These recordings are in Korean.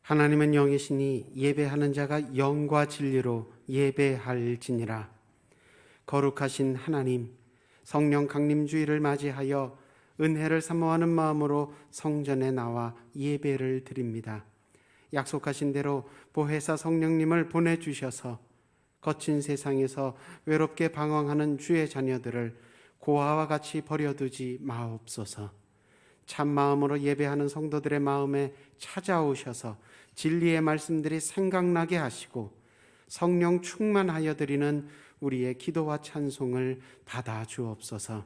하나님은 영이시니 예배하는 자가 영과 진리로 예배할지니라. 거룩하신 하나님, 성령 강림주일을 맞이하여 은혜를 사모하는 마음으로 성전에 나와 예배를 드립니다. 약속하신 대로 보혜사 성령님을 보내주셔서 거친 세상에서 외롭게 방황하는 주의 자녀들을 고아와 같이 버려두지 마옵소서. 참 마음으로 예배하는 성도들의 마음에 찾아오셔서 진리의 말씀들이 생각나게 하시고 성령 충만하여 드리는 우리의 기도와 찬송을 받아 주옵소서.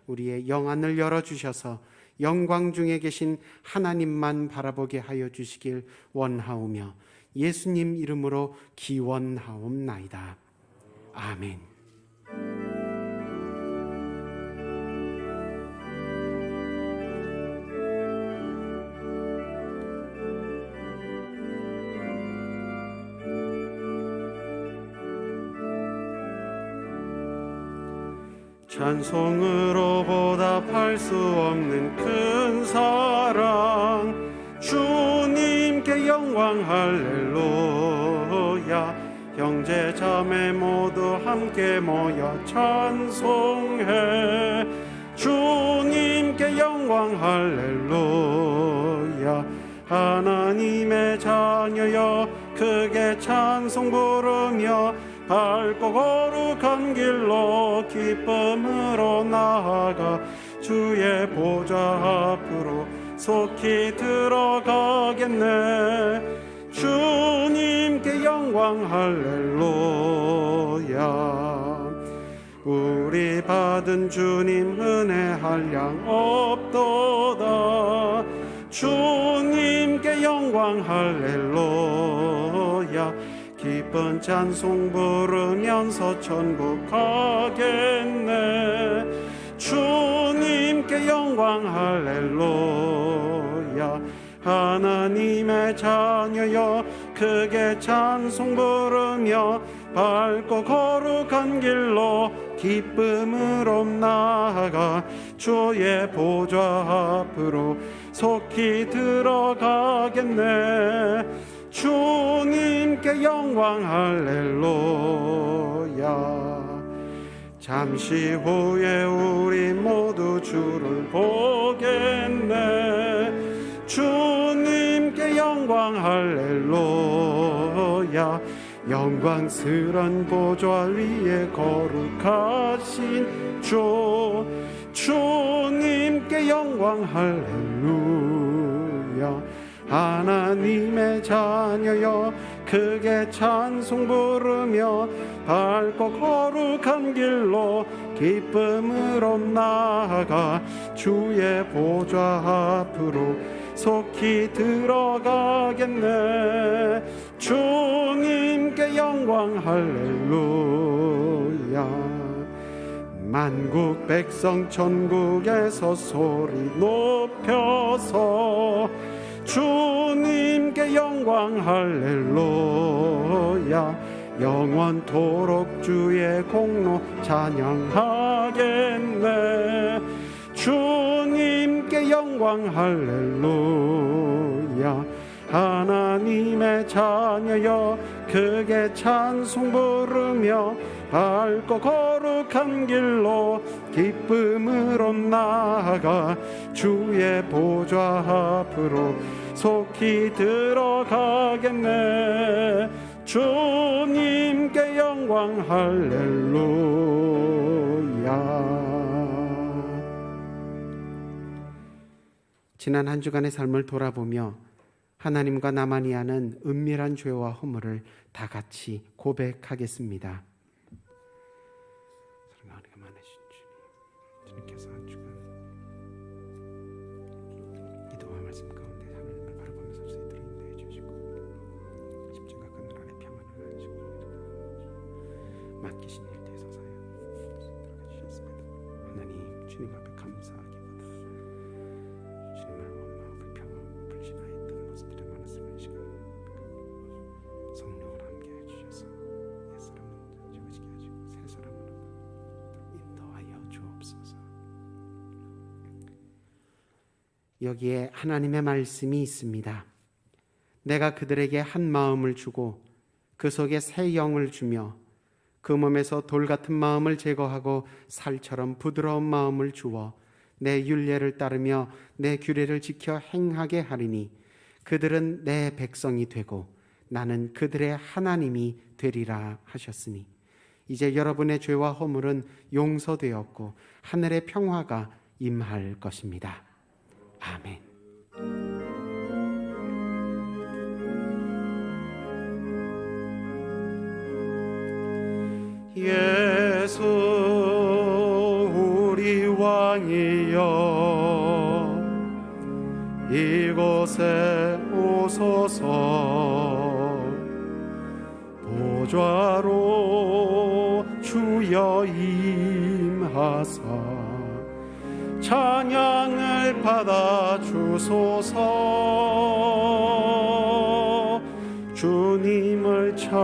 우리의 영안을 열어주셔서 영광 중에 계신 하나님만 바라보게 하여 주시길 원하오며 예수님 이름으로 기원하옵나이다. 아멘. 찬송으로 보답할 수 없는 큰 사랑, 주님께 영광 할렐루야. 형제 자매 모두 함께 모여 찬송해. 주님께 영광 할렐루야. 하나님의 자녀여 크게 찬송 부르며 밝고 거룩한 길로 기쁨으로 나아가 주의 보좌 앞으로 속히 들어가겠네. 주님께 영광 할렐루야. 우리 받은 주님 은혜 한량 없도다. 주님께 영광 할렐루야. 기쁜 찬송 부르면서 천국 가겠네. 주님께 영광 할렐루야. 하나님의 자녀여 크게 찬송 부르며 밝고 거룩한 길로 기쁨으로 나아가 주의 보좌 앞으로 속히 들어가겠네. 주님께 영광 할렐루야. 잠시 후에 우리 모두 주를 보겠네. 주님께 영광 할렐루야. 영광스런 보좌 위에 거룩하신 주, 주님께 영광 할렐루야. 하나님의 자녀여 크게 찬송 부르며 밝고 거룩한 길로 기쁨으로 나아가 주의 보좌 앞으로 속히 들어가겠네. 주님께 영광 할렐루야. 만국 백성 천국에서 소리 높여서 주님께 영광 할렐루야. 영원토록 주의 공로 찬양하겠네. 주님께 영광 할렐루야. 하나님의 자녀여 크게 찬송 부르며 밝고 거룩한 길로 기쁨으로 나아가 주의 보좌 앞으로 속히 들어가겠네. 주님께 영광 할렐루야. 지난 한 주간의 삶을 돌아보며 하나님과 나만이 아는 은밀한 죄와 허물을 다 같이 고백하겠습니다. 사랑하는 많으신 주님께서 한 주간 기도와 말씀 가운데 하나님을 바라보면서 저희들을 인도해 주시고 십자가 그늘 아래 평안을 가지고 맡기신 일 대해서 사연 들어가 주셨습니다. 하나님 주님 앞에 감사하기보다 주님을 원망하고 불평하고 불신하였던 모습들이 많았으면 이 시간 성령을 함께 해주셔서 옛사람은 지워지게 하시고 새사람으로 인도하여 주옵소서. 여기에 하나님의 말씀이 있습니다. 내가 그들에게 한 마음을 주고 그 속에 새 영을 주며 그 몸에서 돌 같은 마음을 제거하고 살처럼 부드러운 마음을 주어 내 율례를 따르며 내 규례를 지켜 행하게 하리니 그들은 내 백성이 되고 나는 그들의 하나님이 되리라 하셨으니 이제 여러분의 죄와 허물은 용서되었고 하늘의 평화가 임할 것입니다. 아멘. 예수 우리 왕이여 이곳에 오소서 보좌로 주여 임하사 찬양을 받아 주소서 주님을 찬양하오니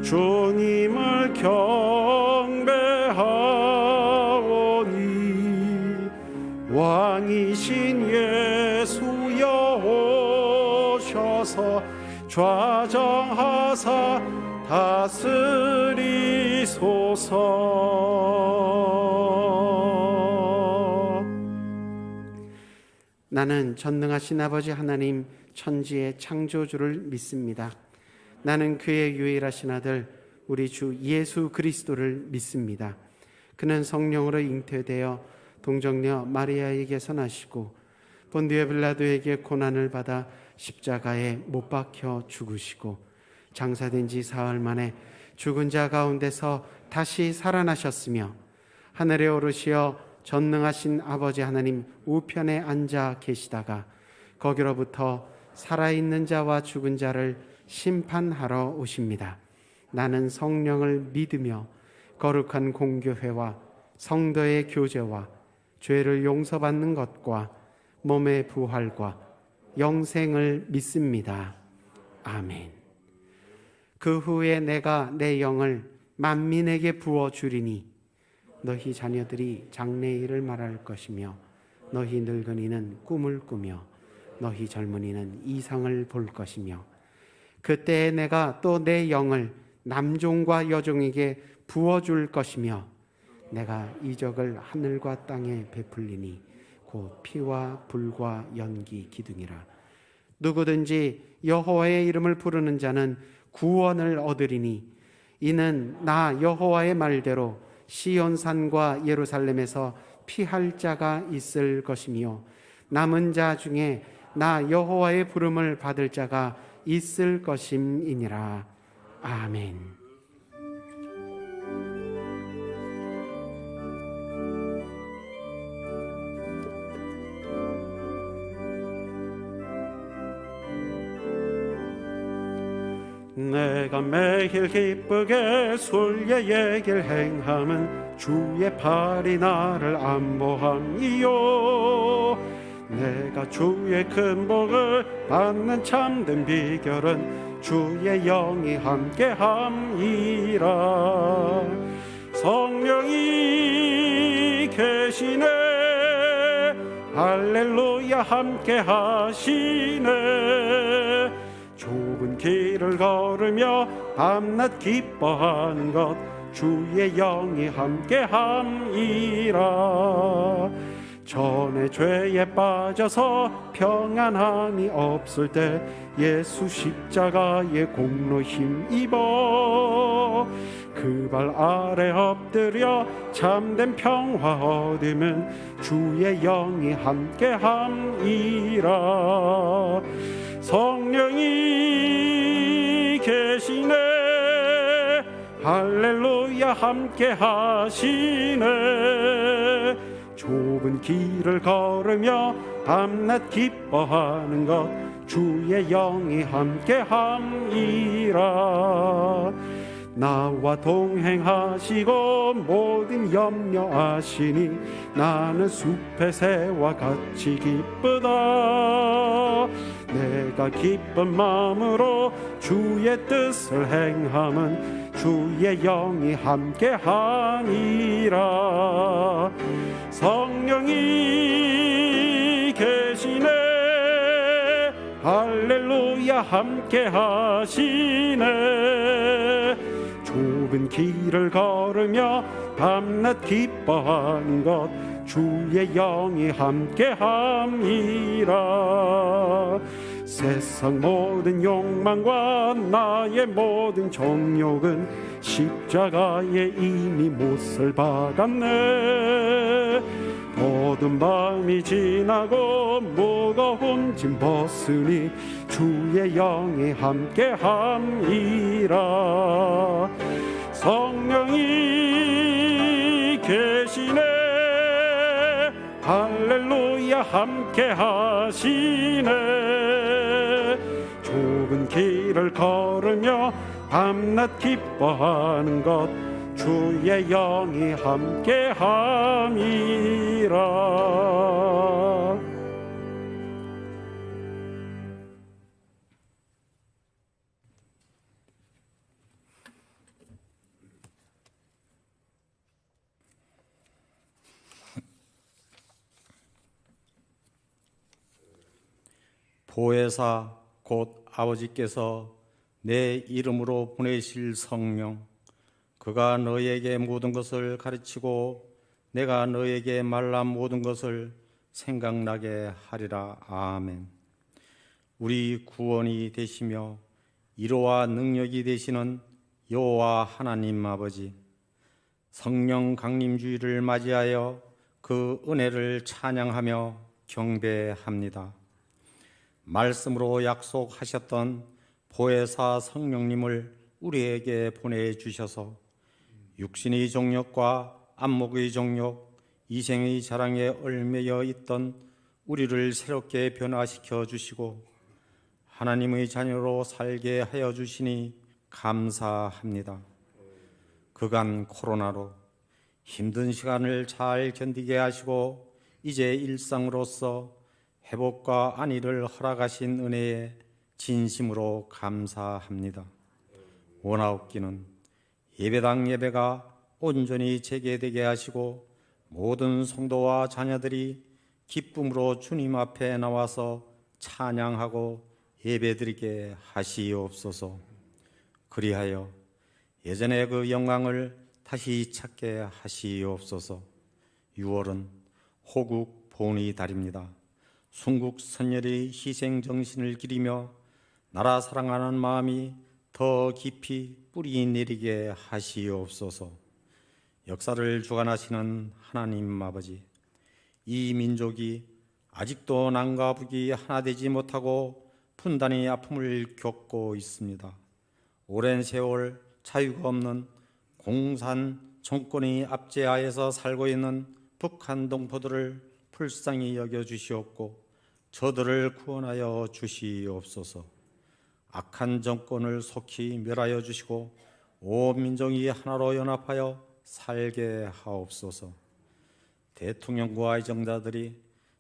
주님을 경배하오니 왕이신 예수여 오셔서 좌정하사 다스리소서. 나는 전능하신 아버지 하나님 천지의 창조주를 믿습니다. 나는 그의 유일하신 아들 우리 주 예수 그리스도를 믿습니다. 그는 성령으로 잉태되어 동정녀 마리아에게서 나시고 본디오 빌라도에게 고난을 받아 십자가에 못 박혀 죽으시고 장사된 지 사흘 만에 죽은 자 가운데서 다시 살아나셨으며 하늘에 오르시어 전능하신 아버지 하나님 우편에 앉아 계시다가 거기로부터 살아있는 자와 죽은 자를 심판하러 오십니다. 나는 성령을 믿으며 거룩한 공교회와 성도의 교제와 죄를 용서받는 것과 몸의 부활과 영생을 믿습니다. 아멘. 그 후에 내가 내 영을 만민에게 부어주리니 너희 자녀들이 장래일을 말할 것이며 너희 늙은이는 꿈을 꾸며 너희 젊은이는 이상을 볼 것이며 그때에 내가 또 내 영을 남종과 여종에게 부어줄 것이며 내가 이적을 하늘과 땅에 베풀리니 곧 피와 불과 연기 기둥이라. 누구든지 여호와의 이름을 부르는 자는 구원을 얻으리니 이는 나 여호와의 말대로 시온산과 예루살렘에서 피할 자가 있을 것이며 남은 자 중에 나 여호와의 부름을 받을 자가 있을 것임이니라. 아멘. 내가 매일 기쁘게 순례의 길 행함은 주의 팔이 나를 안보함이요 내가 주의 큰 복을 받는 참된 비결은 주의 영이 함께함이라. 성령이 계시네 할렐루야 함께하시네. 좁은 길을 걸으며 밤낮 기뻐하는 것 주의 영이 함께함이라. 전에 죄에 빠져서 평안함이 없을 때 예수 십자가의 공로 힘입어 그 발 아래 엎드려 참된 평화 얻으면 주의 영이 함께함이라. 성령이 계시네 할렐루야 함께하시네. 좁은 길을 걸으며 밤낮 기뻐하는 것 주의 영이 함께함이라. 나와 동행하시고 모든 염려하시니 나는 숲의 새와 같이 기쁘다. 내가 기쁜 마음으로 주의 뜻을 행함은 주의 영이 함께하니라. 성령이 할렐루야 함께 하시네. 좁은 길을 걸으며 밤낮 기뻐하는 것 주의 영이 함께함이라. 세상 모든 욕망과 나의 모든 정욕은 십자가에 이미 못을 박았네. 모든 밤이 지나고 무거운 짐 벗으니 주의 영이 함께함이라. 성령이 계시네. 할렐루야 함께 하시네. 좁은 길을 걸으며 밤낮 기뻐하는 것 주의 영이 함께 함이라. 보혜사 곧 아버지께서 내 이름으로 보내실 성령, 그가 너에게 모든 것을 가르치고 내가 너에게 말한 모든 것을 생각나게 하리라. 아멘. 우리 구원이 되시며 위로와 능력이 되시는 여호와 하나님 아버지, 성령 강림주의를 맞이하여 그 은혜를 찬양하며 경배합니다. 말씀으로 약속하셨던 보혜사 성령님을 우리에게 보내주셔서 육신의 종력과 안목의 종력, 이생의 자랑에 얽매여 있던 우리를 새롭게 변화시켜 주시고 하나님의 자녀로 살게 하여 주시니 감사합니다. 그간 코로나로 힘든 시간을 잘 견디게 하시고 이제 일상으로서 회복과 안위를 허락하신 은혜에 진심으로 감사합니다. 원하옵기는 예배당 예배가 온전히 재개되게 하시고 모든 성도와 자녀들이 기쁨으로 주님 앞에 나와서 찬양하고 예배드리게 하시옵소서. 그리하여 예전의 그 영광을 다시 찾게 하시옵소서. 6월은 호국 보훈의 달입니다. 순국 선열의 희생 정신을 기리며 나라 사랑하는 마음이 더 깊이 뿌리 내리게 하시옵소서. 역사를 주관하시는 하나님 아버지, 이 민족이 아직도 남과 북이 하나 되지 못하고 분단의 아픔을 겪고 있습니다. 오랜 세월 자유가 없는 공산 정권의 압제하에서 살고 있는 북한 동포들을 불쌍히 여겨주시옵고 저들을 구원하여 주시옵소서. 악한 정권을 속히 멸하여 주시고 온 민족이 하나로 연합하여 살게 하옵소서. 대통령과 의정자들이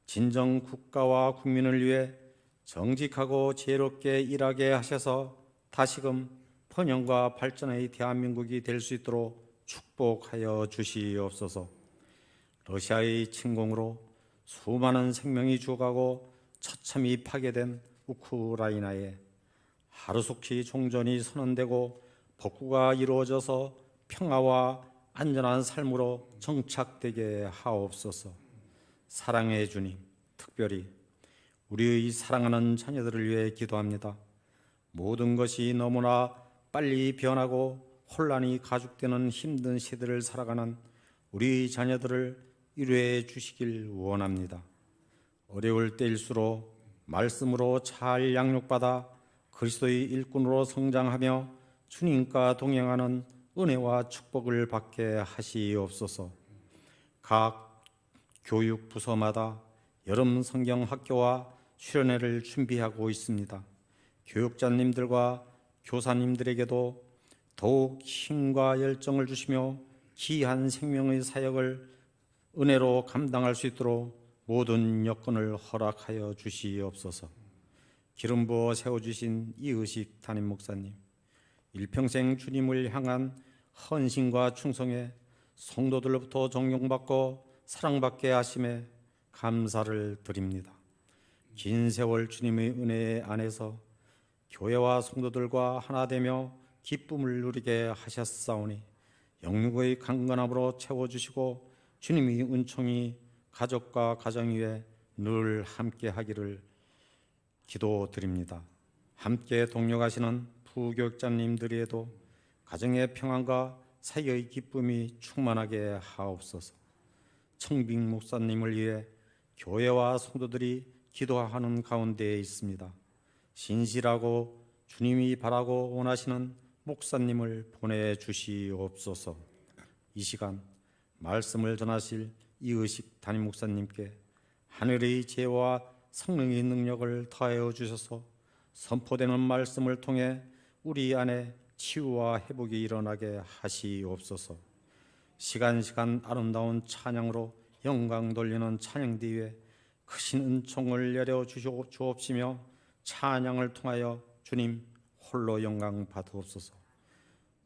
진정 국가와 국민을 위해 정직하고 지혜롭게 일하게 하셔서 다시금 번영과 발전의 대한민국이 될 수 있도록 축복하여 주시옵소서. 러시아의 침공으로 수많은 생명이 죽어가고 처참히 파괴된 우크라이나에 하루속히 종전이 선언되고 복구가 이루어져서 평화와 안전한 삶으로 정착되게 하옵소서. 사랑의 주님, 특별히 우리의 사랑하는 자녀들을 위해 기도합니다. 모든 것이 너무나 빨리 변하고 혼란이 가중되는 힘든 시대를 살아가는 우리 자녀들을 위로해 주시길 원합니다. 어려울 때일수록 말씀으로 잘 양육받아 그리스도의 일꾼으로 성장하며 주님과 동행하는 은혜와 축복을 받게 하시옵소서. 각 교육 부서마다 여름 성경 학교와 수련회를 준비하고 있습니다. 교육자님들과 교사님들에게도 더욱 힘과 열정을 주시며 귀한 생명의 사역을 은혜로 감당할 수 있도록 모든 여건을 허락하여 주시옵소서. 기름 부어 세워주신 이의식 담임 목사님, 일평생 주님을 향한 헌신과 충성에 성도들로부터 존경받고 사랑받게 하심에 감사를 드립니다. 긴 세월 주님의 은혜 안에서 교회와 성도들과 하나 되며 기쁨을 누리게 하셨사오니 영육의 강건함으로 채워주시고 주님의 은총이 가족과 가정 위에 늘 함께 하기를 기도드립니다. 함께 동력하시는 부교육자님들에도 가정의 평안과 사역의 기쁨이 충만하게 하옵소서. 청빙 목사님을 위해 교회와 성도들이 기도하는 가운데에 있습니다. 신실하고 주님이 바라고 원하시는 목사님을 보내주시옵소서. 이 시간 말씀을 전하실 이의식 담임 목사님께 하늘의 지혜와 성령의 능력을 더하여 주셔서 선포되는 말씀을 통해 우리 안에 치유와 회복이 일어나게 하시옵소서. 시간 아름다운 찬양으로 영광 돌리는 찬양대 위에 크신 은총을 내려 주옵시며 찬양을 통하여 주님 홀로 영광 받으옵소서.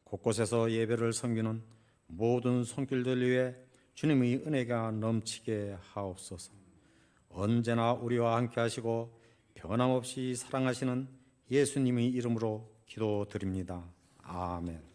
곳곳에서 예배를 섬기는 모든 손길들 위해 주님의 은혜가 넘치게 하옵소서. 언제나 우리와 함께 하시고 변함없이 사랑하시는 예수님의 이름으로 기도드립니다. 아멘.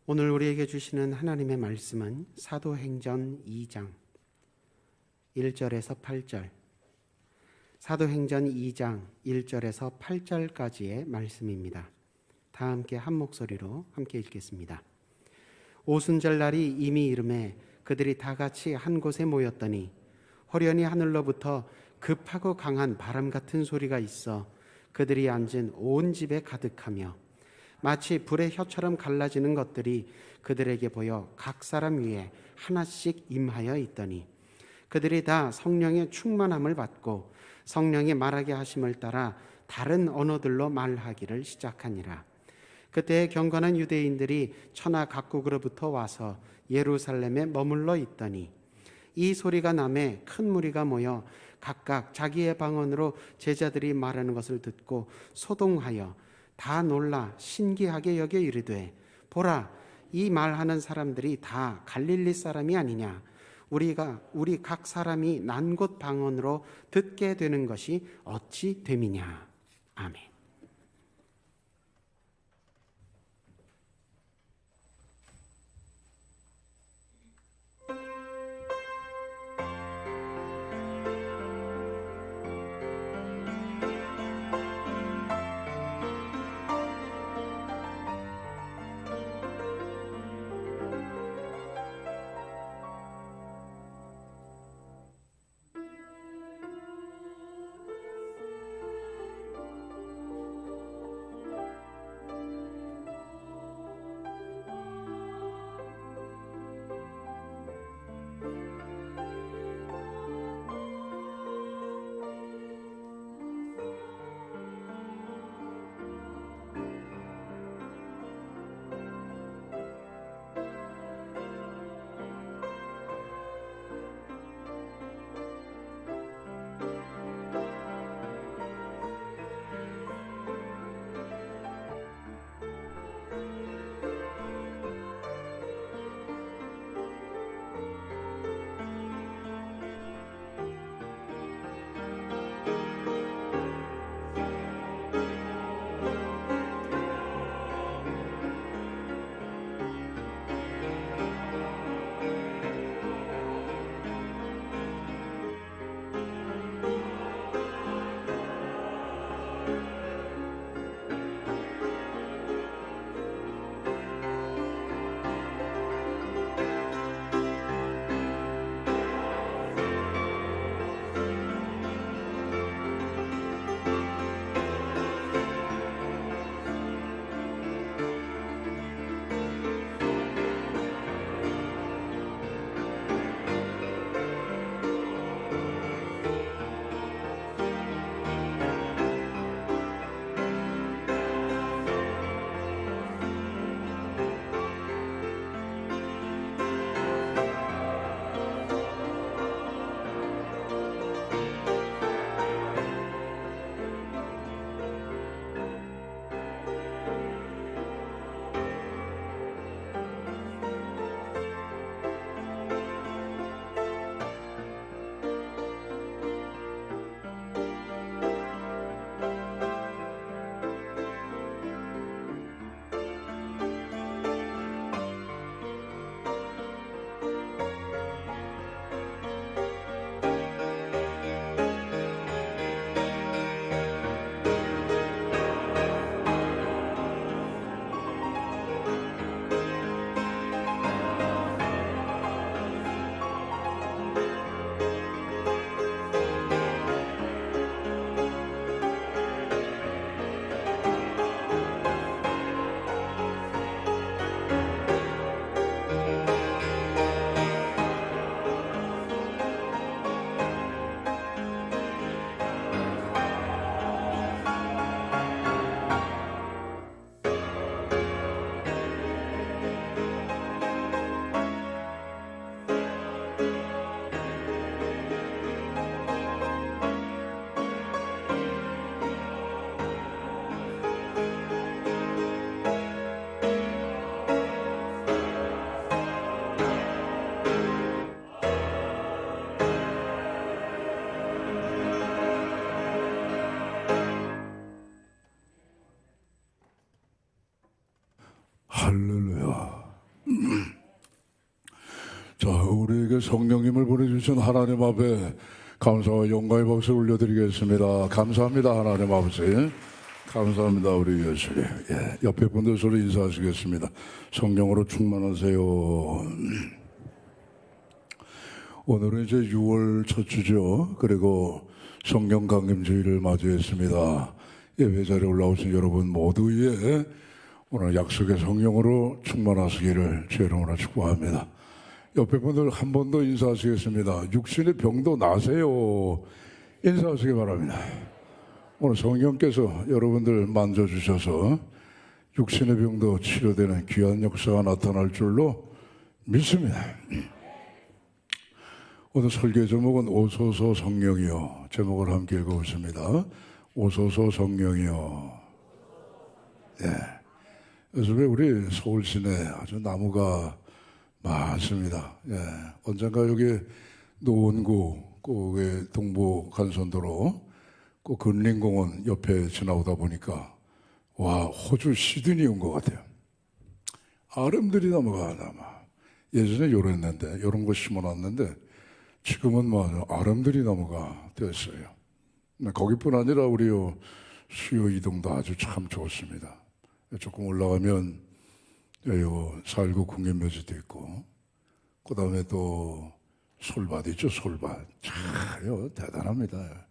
오늘 우리에게 주시는 하나님의 말씀은 사도행전 2장 1절에서 8절, 사도행전 2장 1절에서 8절까지의 말씀입니다. 다 함께 한 목소리로 함께 읽겠습니다. 오순절 날이 이미 이름에 그들이 다 같이 한 곳에 모였더니 호련히 하늘로부터 급하고 강한 바람 같은 소리가 있어 그들이 앉은 온 집에 가득하며 마치 불의 혀처럼 갈라지는 것들이 그들에게 보여 각 사람 위에 하나씩 임하여 있더니 그들이 다 성령의 충만함을 받고 성령이 말하게 하심을 따라 다른 언어들로 말하기를 시작하니라. 그때 경건한 유대인들이 천하 각국으로부터 와서 예루살렘에 머물러 있더니 이 소리가 나매 큰 무리가 모여 각각 자기의 방언으로 제자들이 말하는 것을 듣고 소동하여 다 놀라 신기하게 여겨 이르되 보라, 이 말하는 사람들이 다 갈릴리 사람이 아니냐. 우리 각 사람이 난 곳 방언으로 듣게 되는 것이 어찌 됨이냐. 아멘. 할렐루야. 자, 우리에게 성령님을 보내주신 하나님 앞에 감사와 영광의 박수 올려드리겠습니다. 감사합니다, 하나님 아버지. 감사합니다, 우리 예수님. 예, 옆에 분들 서로 인사하시겠습니다. 성령으로 충만하세요. 오늘은 이제 6월 첫 주죠. 그리고 성령 강림주의를 맞이했습니다. 예배 자리에 올라오신 여러분 모두의 오늘 약속의 성령으로 충만하시기를 주의 이름으로 축복합니다. 옆에 분들 한 번 더 인사하시겠습니다. 육신의 병도 나세요. 인사하시기 바랍니다. 오늘 성령께서 여러분들 만져주셔서 육신의 병도 치료되는 귀한 역사가 나타날 줄로 믿습니다. 오늘 설교 제목은 오소서 성령이여. 제목을 함께 읽어보십니다. 오소서 성령이여. 예. 요즘에 우리 서울 시내 아주 나무가 많습니다. 예. 언젠가 여기 노원구, 그 동부 간선도로, 그 근린공원 옆에 지나오다 보니까 와, 호주 시드니 온 것 같아요. 아름드리 나무가 남아. 예전에 요랬는데, 이런 거 심어놨는데 지금은 뭐 아름드리 나무가 되었어요. 거기뿐 아니라 우리 수요 이동도 아주 참 좋습니다. 조금 올라가면 살구 국립묘지도 있고, 그 다음에 또 솔밭 있죠, 솔밭. 참 대단합니다.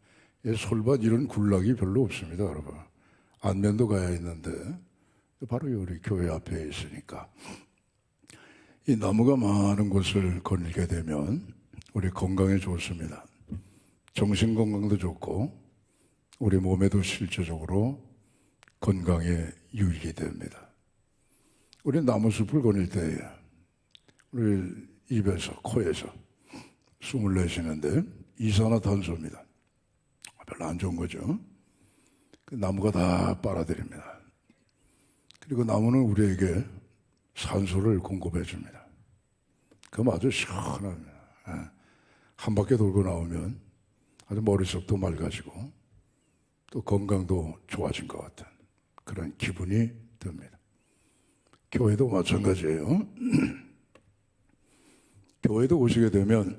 솔밭 이런 군락이 별로 없습니다, 여러분. 안면도 가야 있는데 바로 우리 교회 앞에 있으니까. 이 나무가 많은 곳을 거닐게 되면 우리 건강에 좋습니다. 정신 건강도 좋고 우리 몸에도 실제적으로 건강에 유익이 됩니다. 우리 나무숲을 거닐 때 우리 입에서 코에서 숨을 내쉬는데 이산화탄소입니다. 별로 안 좋은 거죠. 그 나무가 다 빨아들입니다. 그리고 나무는 우리에게 산소를 공급해 줍니다. 그럼 아주 시원합니다. 한 바퀴 돌고 나오면 아주 머릿속도 맑아지고 또 건강도 좋아진 것 같은 그런 기분이 듭니다. 교회도 마찬가지예요. 교회도 오시게 되면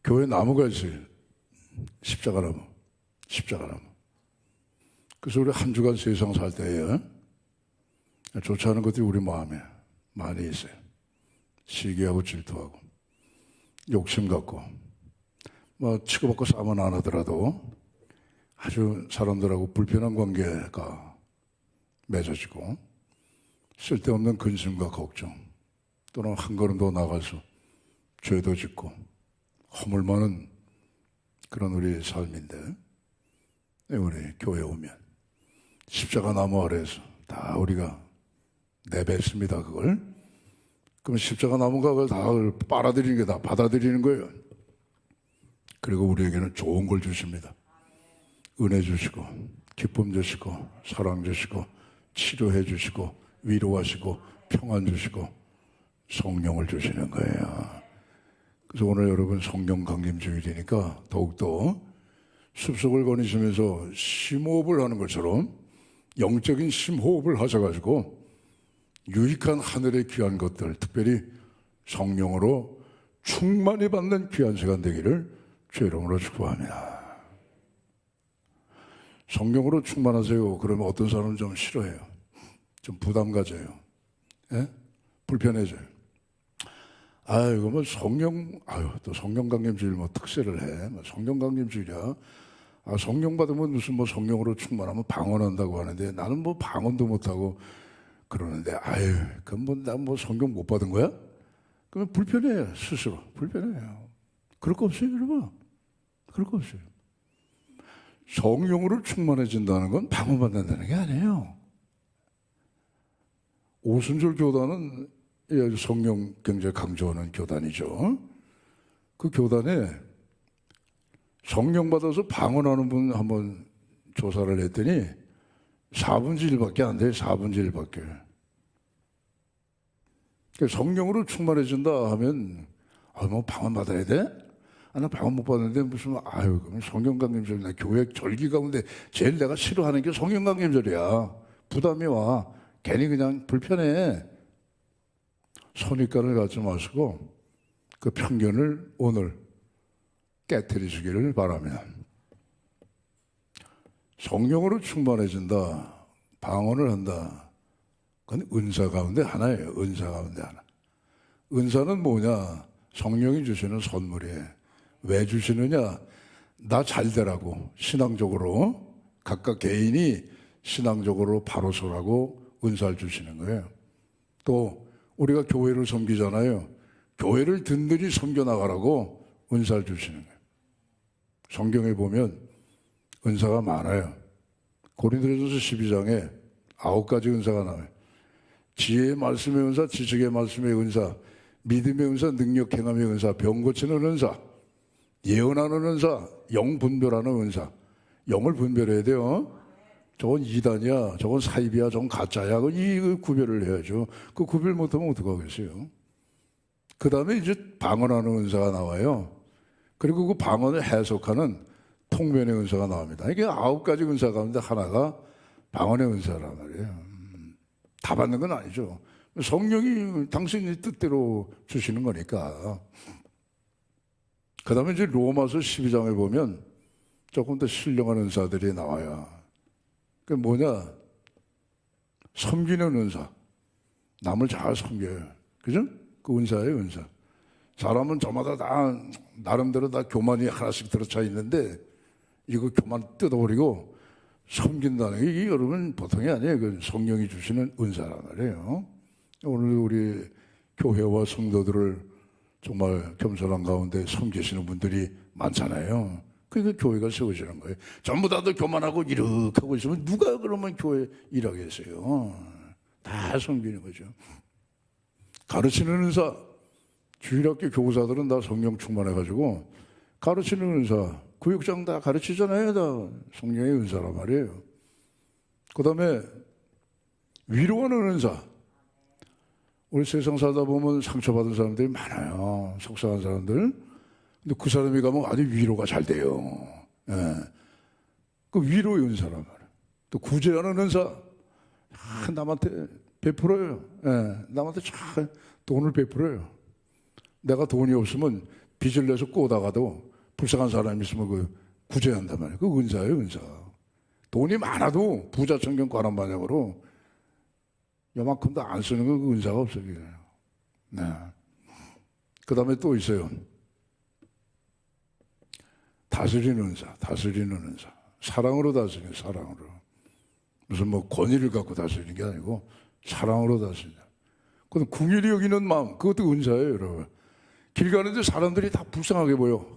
교회 나무가 있어요. 십자가나무. 그래서 우리 한 주간 세상 살 때에 좋지 않은 것들이 우리 마음에 많이 있어요. 시기하고 질투하고 욕심 갖고 뭐 치고받고 싸움은 안 하더라도 아주 사람들하고 불편한 관계가 맺어지고 쓸데없는 근심과 걱정 또는 한 걸음 더 나가서 죄도 짓고 허물 많은 그런 우리 삶인데 우리 교회 오면 십자가 나무 아래에서 다 우리가 내뱉습니다. 그걸. 그럼 십자가 나무가 그걸 다 빨아들이는 게 다 받아들이는 거예요. 그리고 우리에게는 좋은 걸 주십니다. 은혜 주시고 기쁨 주시고 사랑 주시고 치료해 주시고 위로하시고 평안 주시고 성령을 주시는 거예요. 그래서 오늘 여러분 성령 강림 주일이니까 더욱더 숲속을 거니시면서 심호흡을 하는 것처럼 영적인 심호흡을 하셔가지고 유익한 하늘의 귀한 것들, 특별히 성령으로 충만히 받는 귀한 시간 되기를 주의 이름으로 축복합니다. 성령으로 충만하세요. 그러면 어떤 사람은 좀 싫어해요. 좀 부담 가져요. 예? 불편해져요. 이거 뭐 또 성령 강림주일 뭐 특세를 해. 뭐 성령 강림주일이야. 성령 받으면 무슨 뭐 성령으로 충만하면 방언한다고 하는데 나는 뭐 방언도 못하고 그러는데 그럼 난 뭐 성령 못 받은 거야? 그러면 불편해요. 스스로. 불편해요. 그럴 거 없어요, 여러분. 그럴 거 없어요. 성령으로 충만해진다는 건 방언 받는다는 게 아니에요. 오순절 교단은 성령 굉장히 강조하는 교단이죠. 그 교단에 성령 받아서 방언하는 분 한번 조사를 했더니 4분의 1밖에 안 돼요. 4분의 1밖에. 성령으로 충만해진다 하면 뭐 방언 받아야 돼? 나 방언 못 받는데 무슨 그럼 성령 강림절 나 교회 절기 가운데 제일 내가 싫어하는 게 성령 강림절이야. 부담이 와. 괜히 그냥 불편해. 선입관을 갖지 마시고 그 편견을 오늘 깨트리시기를 바랍니다. 성령으로 충만해진다, 방언을 한다. 그건 은사 가운데 하나예요. 은사 가운데 하나. 은사는 뭐냐? 성령이 주시는 선물이에요. 왜 주시느냐? 나 잘 되라고, 신앙적으로 각각 개인이 신앙적으로 바로 서라고 은사를 주시는 거예요. 또 우리가 교회를 섬기잖아요. 교회를 든든히 섬겨나가라고 은사를 주시는 거예요. 성경에 보면 은사가 많아요. 고린도전서 12장에 9가지 은사가 나와요. 지혜의 말씀의 은사, 지식의 말씀의 은사, 믿음의 은사, 능력 행함의 은사, 병 고치는 은사, 예언하는 은사, 영 분별하는 은사. 영을 분별해야 돼요. 저건 이단이야, 저건 사입이야, 저건 가짜야. 이 구별을 해야죠. 그 구별 못하면 어떡하겠어요. 그 다음에 이제 방언하는 은사가 나와요. 그리고 그 방언을 해석하는 통변의 은사가 나옵니다. 이게 9가지 은사 가운데 하나가 방언의 은사란 말이에요. 다 받는 건 아니죠. 성령이 당신의 뜻대로 주시는 거니까. 그 다음에 이제 로마서 12장에 보면 조금 더 신령한 은사들이 나와요. 그게 뭐냐? 섬기는 은사. 남을 잘 섬겨요. 그죠? 그 은사예요, 은사. 사람은 저마다 다 나름대로 다 교만이 하나씩 들어차 있는데 이거 교만 뜯어버리고 섬긴다는 게 이게 여러분 보통이 아니에요. 그 성령이 주시는 은사란 말이에요. 오늘 우리 교회와 성도들을 정말 겸손한 가운데 섬기시는 분들이 많잖아요. 그러니까 교회가 세워지는 거예요. 전부 다들 교만하고 이렇게 하고 있으면 누가 그러면 교회 일하겠어요. 다 섬기는 거죠. 가르치는 은사. 주일학교 교사들은 다 성령 충만해가지고 가르치는 은사, 구역장 다 가르치잖아요. 다 성령의 은사란 말이에요. 그 다음에 위로하는 은사. 우리 세상 살다 보면 상처받은 사람들이 많아요. 속상한 사람들. 근데 그 사람이 가면 아주 위로가 잘 돼요. 예. 그 위로의 은사란 말이에요. 또 구제하는 은사. 남한테 베풀어요. 예. 남한테 잘 돈을 베풀어요. 내가 돈이 없으면 빚을 내서 꼬다가도 불쌍한 사람이 있으면 그 구제한단 말이에요. 그 은사예요, 은사. 돈이 많아도 부자천경 관한 방향으로 요만큼도 안 쓰는 건 그 은사가 없어요. 네. 그 다음에 또 있어요. 다스리는 은사, 다스리는 은사. 사랑으로 다스리는, 사랑으로. 무슨 뭐 권위를 갖고 다스리는 게 아니고 사랑으로 다스린다. 그것도 궁일이 여기는 마음, 그것도 은사예요, 여러분. 길 가는데 사람들이 다 불쌍하게 보여.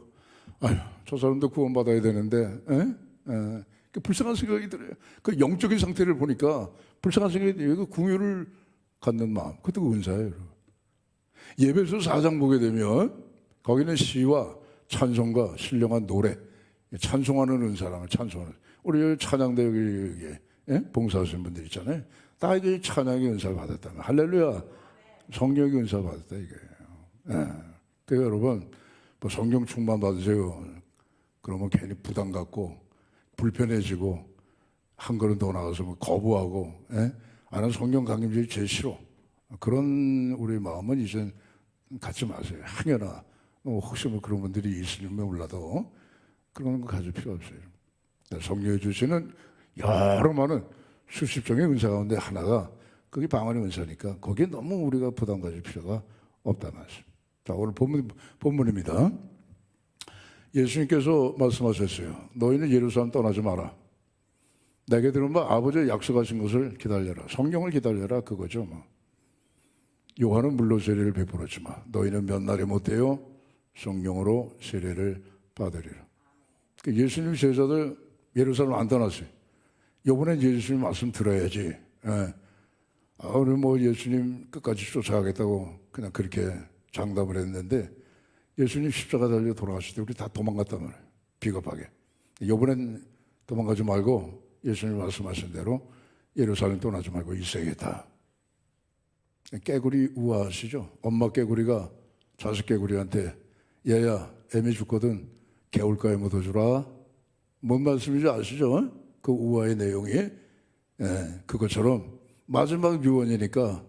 아휴, 저 사람도 구원받아야 되는데, 그 불쌍한 생각이 들어요. 그 영적인 상태를 보니까 불쌍한 생각이 들어요. 그 궁유를 갖는 마음, 그것도 은사예요, 여러분. 예배소 4장 보게 되면 거기는 시와 찬송과 신령한 노래, 찬송하는 은사라면 찬송하는. 우리 찬양대 여기 봉사하시는 분들 있잖아요. 다 이게 찬양의 은사를 받았다면 할렐루야, 성령의 은사를 받았다 이거예요. 그러니까 여러분 뭐 성령 충만 받으세요. 그러면 괜히 부담 갖고 불편해지고 한 걸음 더 나가서 뭐 거부하고, 나는 성령 강림제일 제일 싫어. 그런 우리 마음은 이제 갖지 마세요. 항해나 혹시 뭐 그런 분들이 있으면 몰라도 그런 거 가질 필요 없어요. 성령이 주시는 여러 많은 수십 종의 은사 가운데 하나가 그게 방언의 은사니까 거기에 너무 우리가 부담 가질 필요가 없다는 말씀. 자, 오늘 본문입니다. 예수님께서 말씀하셨어요. 너희는 예루살렘 떠나지 마라. 내게 들으면 아버지의 약속하신 것을 기다려라. 성령을 기다려라. 그거죠. 뭐. 요한은 물로 세례를 베풀었지만 너희는 몇 날에 못되어 성령으로 세례를 받으리라. 예수님 제자들 예루살렘 안 떠났어요. 이번엔 예수님 말씀 들어야지. 우리 뭐 예수님 끝까지 쫓아가겠다고 그냥 그렇게 장담을 했는데 예수님 십자가 달려 돌아가실 때 우리 다 도망갔단 말이에요. 비겁하게. 이번엔 도망가지 말고 예수님 말씀하신 대로 예루살렘 떠나지 말고 있어야겠다. 깨구리 우아하시죠? 엄마 깨구리가 자식 깨구리한테 얘야 애미 죽거든 개울가에 묻어주라. 뭔 말씀인지 아시죠? 그 우아의 내용이 그것처럼 마지막 유언이니까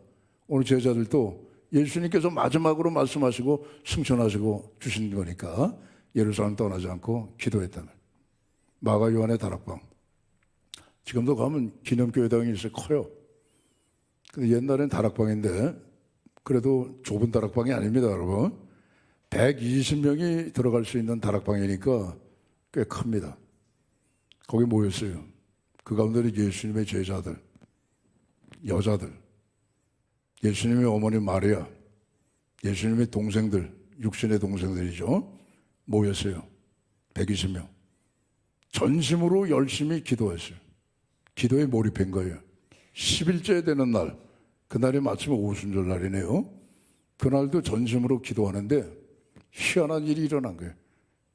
오늘 제자들도 예수님께서 마지막으로 말씀하시고 승천하시고 주신 거니까 예루살렘 떠나지 않고 기도했다는 마가 요한의 다락방. 지금도 가면 기념교회당이 있어요. 커요. 근데 옛날엔 다락방인데 그래도 좁은 다락방이 아닙니다, 여러분. 120명이 들어갈 수 있는 다락방이니까 꽤 큽니다. 거기 모였어요. 그 가운데는 예수님의 제자들, 여자들, 예수님의 어머니 마리아, 예수님의 동생들, 육신의 동생들이죠. 모였어요. 120명. 전심으로 열심히 기도했어요. 기도에 몰입한 거예요. 10일째 되는 날, 그날이 마침 오순절 날이네요. 그날도 전심으로 기도하는데 희한한 일이 일어난 거예요.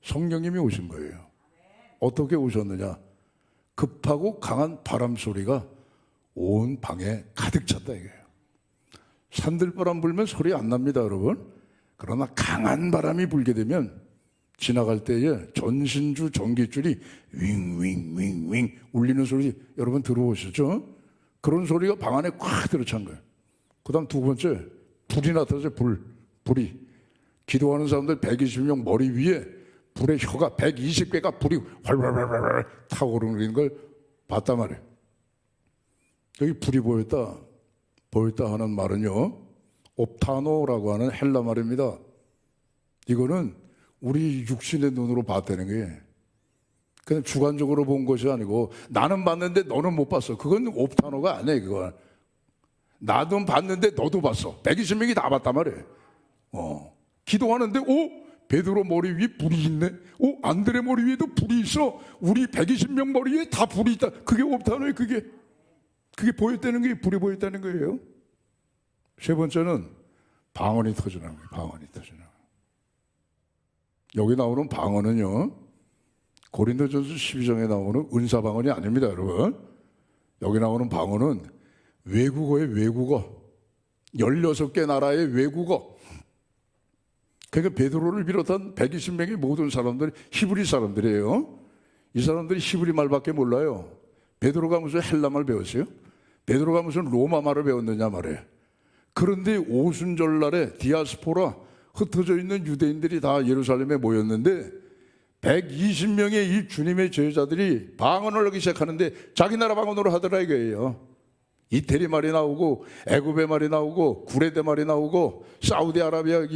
성령님이 오신 거예요. 어떻게 오셨느냐? 급하고 강한 바람 소리가 온 방에 가득 찼다 이거예요. 산들바람 불면 소리 안 납니다, 여러분. 그러나 강한 바람이 불게 되면 지나갈 때에 전신주 전깃줄이 윙윙윙윙 울리는 소리 여러분 들어보셨죠? 그런 소리가 방 안에 꽉 들어찬 거예요. 그 다음 두 번째, 불이 나타나서 불이. 기도하는 사람들 120명 머리 위에 불의 혀가 120개가 불이 활활활활 타오르는 걸 봤단 말이에요. 여기 불이 보였다 하는 말은요, 옵타노라고 하는 헬라 말입니다. 이거는 우리 육신의 눈으로 봤다는 게 그냥 주관적으로 본 것이 아니고 나는 봤는데 너는 못 봤어. 그건 옵타노가 아니에요. 그건 나도 봤는데 너도 봤어. 120명이 다 봤단 말이에요. 기도하는데 베드로 머리 위에 불이 있네. 안드레 머리 위에도 불이 있어. 우리 120명 머리 위에 다 불이 있다. 그게 옵타노예요. 그게 보였다는 게 불이 보였다는 거예요. 세 번째는 방언이 터지는 거예요. 방언이 터지는 거예요. 여기 나오는 방언은요, 고린도전서 12장에 나오는 은사방언이 아닙니다, 여러분. 여기 나오는 방언은 외국어의 외국어, 16개 나라의 외국어. 그러니까 베드로를 비롯한 120명의 모든 사람들이 히브리 사람들이에요. 이 사람들이 히브리 말밖에 몰라요. 베드로가 무슨 헬라말 배웠어요? 베드로가 무슨 로마 말을 배웠느냐 말이에요. 그런데 오순절날에 디아스포라 흩어져 있는 유대인들이 다 예루살렘에 모였는데 120명의 이 주님의 제자들이 방언을 하기 시작하는데 자기 나라 방언으로 하더라 이거예요. 이태리 말이 나오고 애굽의 말이 나오고 구레데 말이 나오고 사우디아라비아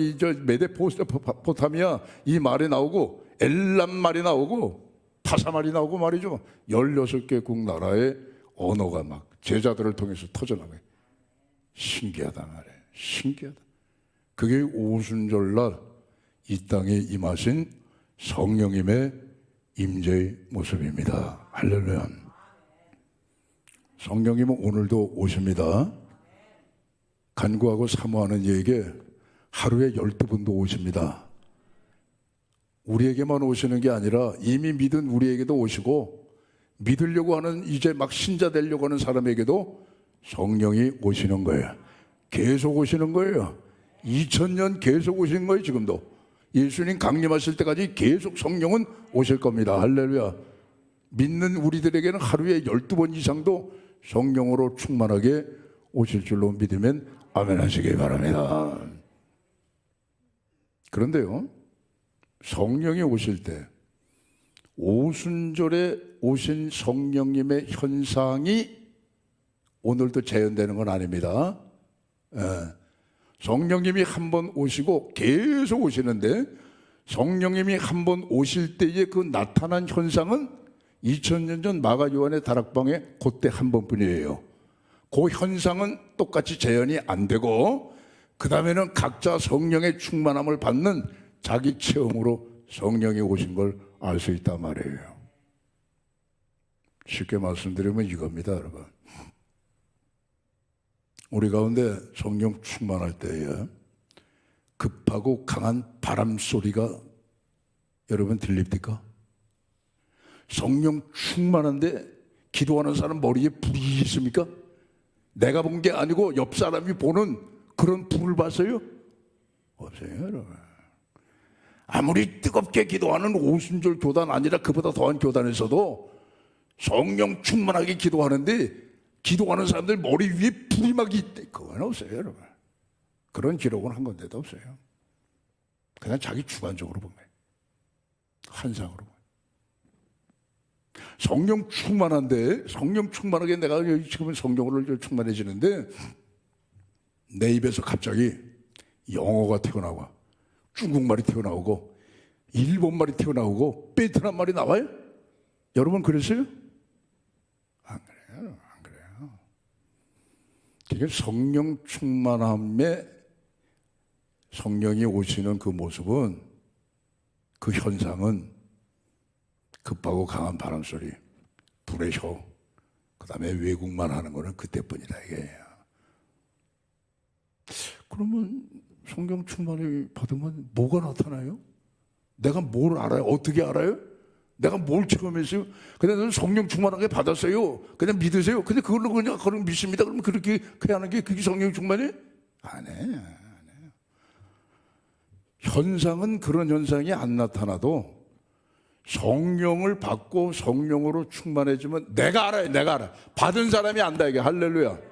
메데포타미아 이 말이 나오고 엘람 말이 나오고 파사 말이 나오고 말이죠. 16개국 나라의 언어가 막 제자들을 통해서 터져나가요. 신기하다 말이에요. 신기하다. 그게 오순절날 이 땅에 임하신 성령님의 임재의 모습입니다. 할렐루야. 성령님은 오늘도 오십니다. 간구하고 사모하는 이에게 하루에 12번도 오십니다. 우리에게만 오시는 게 아니라 이미 믿은 우리에게도 오시고 믿으려고 하는 이제 막 신자 되려고 하는 사람에게도 성령이 오시는 거예요. 계속 오시는 거예요. 2000년 계속 오신 거예요. 지금도 예수님 강림하실 때까지 계속 성령은 오실 겁니다. 할렐루야. 믿는 우리들에게는 하루에 12번 이상도 성령으로 충만하게 오실 줄로 믿으면 아멘 하시기 바랍니다. 그런데요, 성령이 오실 때 오순절에 오신 성령님의 현상이 오늘도 재현되는 건 아닙니다. 성령님이 한 번 오시고 계속 오시는데 성령님이 한 번 오실 때의 그 나타난 현상은 2000년 전 마가 요한의 다락방에 그때 한 번뿐이에요. 그 현상은 똑같이 재현이 안 되고 그 다음에는 각자 성령의 충만함을 받는 자기 체험으로 성령이 오신 걸 알 수 있단 말이에요. 쉽게 말씀드리면 이겁니다, 여러분. 우리 가운데 성령 충만할 때에 급하고 강한 바람 소리가 여러분 들립니까? 성령 충만한데 기도하는 사람 머리에 불이 있습니까? 내가 본 게 아니고 옆 사람이 보는 그런 불을 봤어요? 없어요, 여러분. 아무리 뜨겁게 기도하는 오순절 교단 아니라 그보다 더한 교단에서도 성령 충만하게 기도하는데 기도하는 사람들 머리 위에 불이 막 있대. 그건 없어요, 여러분. 그런 기록은 한 건데도 없어요. 그냥 자기 주관적으로 본 거예요. 환상으로 본 거예요. 성령 충만한데, 성령 충만하게 내가 지금은 성령으로 충만해지는데 내 입에서 갑자기 영어가 튀어나오고 중국말이 튀어나오고 일본말이 튀어나오고 베트남 말이 나와요? 여러분 그랬어요? 안 그래요. 안 그래요. 그게 성령 충만함에 성령이 오시는 그 모습은, 그 현상은 급하고 강한 바람소리, 불의 효, 그 다음에 외국만 하는 거는 그때뿐이다 이게요. 그러면 성령 충만을 받으면 뭐가 나타나요? 내가 뭘 알아요? 어떻게 알아요? 내가 뭘 체험했어요? 그냥 성령 충만하게 받았어요. 그냥 믿으세요. 근데 그걸로 그냥 믿습니다. 그러면 그렇게 해야 하는 게 그게 성령 충만이에요? 안 해. 현상은 그런 현상이 안 나타나도 성령을 받고 성령으로 충만해지면 내가 알아요. 내가 알아. 받은 사람이 안다 이게. 할렐루야.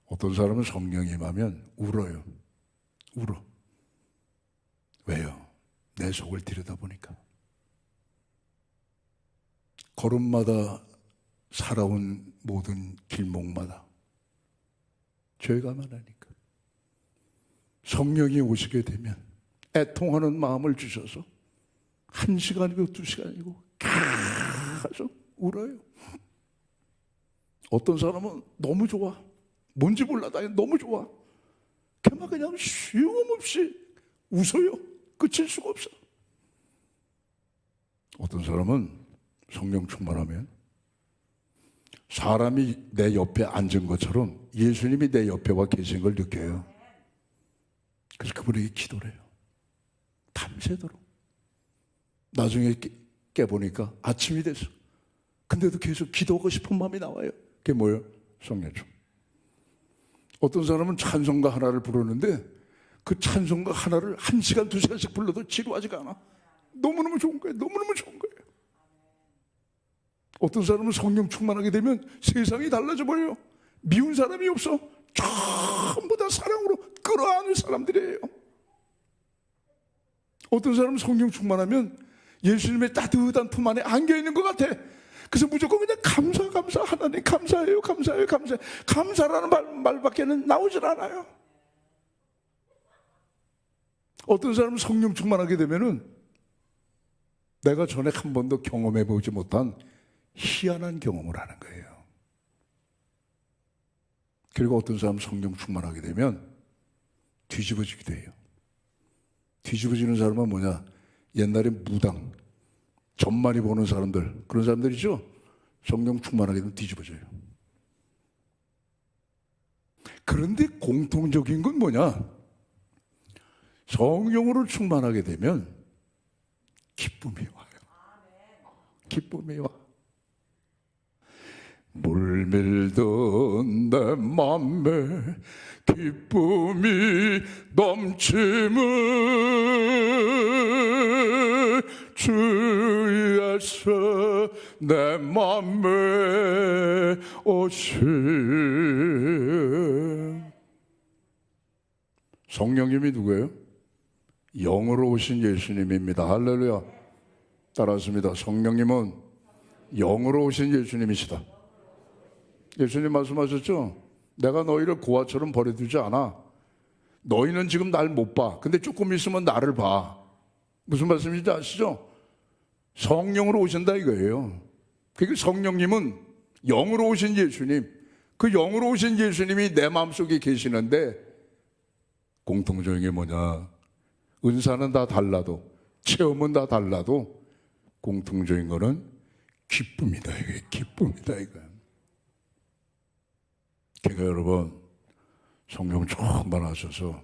어떤 사람은 성령이 임하면 울어요. 울어. 왜요? 내 속을 들여다보니까. 걸음마다 살아온 모든 길목마다 죄가 많으니까. 성령이 오시게 되면 애통하는 마음을 주셔서 1시간이고 2시간이고 계속 울어요. 어떤 사람은 너무 좋아. 뭔지 몰라. 나 너무 좋아. 그냥 쉬움없이 웃어요. 그칠 수가 없어. 어떤 사람은 성령 충만하면 사람이 내 옆에 앉은 것처럼 예수님이 내 옆에 와 계신 걸 느껴요. 그래서 그분에게 기도를 해요. 밤새도록. 나중에 깨보니까 아침이 됐어. 근데도 계속 기도하고 싶은 마음이 나와요. 그게 뭐예요? 성령 충만. 어떤 사람은 찬송가 하나를 부르는데 그 찬송가 하나를 1시간, 2시간씩 불러도 지루하지가 않아. 너무너무 좋은 거예요. 너무너무 좋은 거예요. 어떤 사람은 성령 충만하게 되면 세상이 달라져 버려요. 미운 사람이 없어. 전부 다 사랑으로 끌어안을 사람들이에요. 어떤 사람은 성령 충만하면 예수님의 따뜻한 품 안에 안겨있는 것 같아. 그래서 무조건 그냥 감사 하나님 감사해요. 감사라는 말밖에는 나오질 않아요. 어떤 사람은 성령 충만하게 되면은 내가 전에 한 번도 경험해 보지 못한 희한한 경험을 하는 거예요. 그리고 어떤 사람은 성령 충만하게 되면 뒤집어지기도 해요. 뒤집어지는 사람은 뭐냐? 옛날에 무당, 점 많이 보는 사람들, 그런 사람들이죠? 성령 충만하게 되면 뒤집어져요. 그런데 공통적인 건 뭐냐? 성령으로 충만하게 되면 기쁨이 와요. 기쁨이 와. 물밀던 내 맘에 기쁨이 넘침을 주께서 내 맘에 오신. 성령님이 누구예요? 영으로 오신 예수님입니다. 할렐루야. 따라하십니다. 성령님은 영으로 오신 예수님이시다. 예수님 말씀하셨죠? 내가 너희를 고아처럼 버려두지 않아. 너희는 지금 날 못 봐. 근데 조금 있으면 나를 봐. 무슨 말씀인지 아시죠? 성령으로 오신다 이거예요. 그러니까 성령님은 영으로 오신 예수님, 그 영으로 오신 예수님이 내 마음속에 계시는데 공통적인 게 뭐냐? 은사는 다 달라도, 체험은 다 달라도 공통적인 거는 기쁨이다. 이게 기쁨이다 이거. 그러니까 여러분 성령 충만하셔서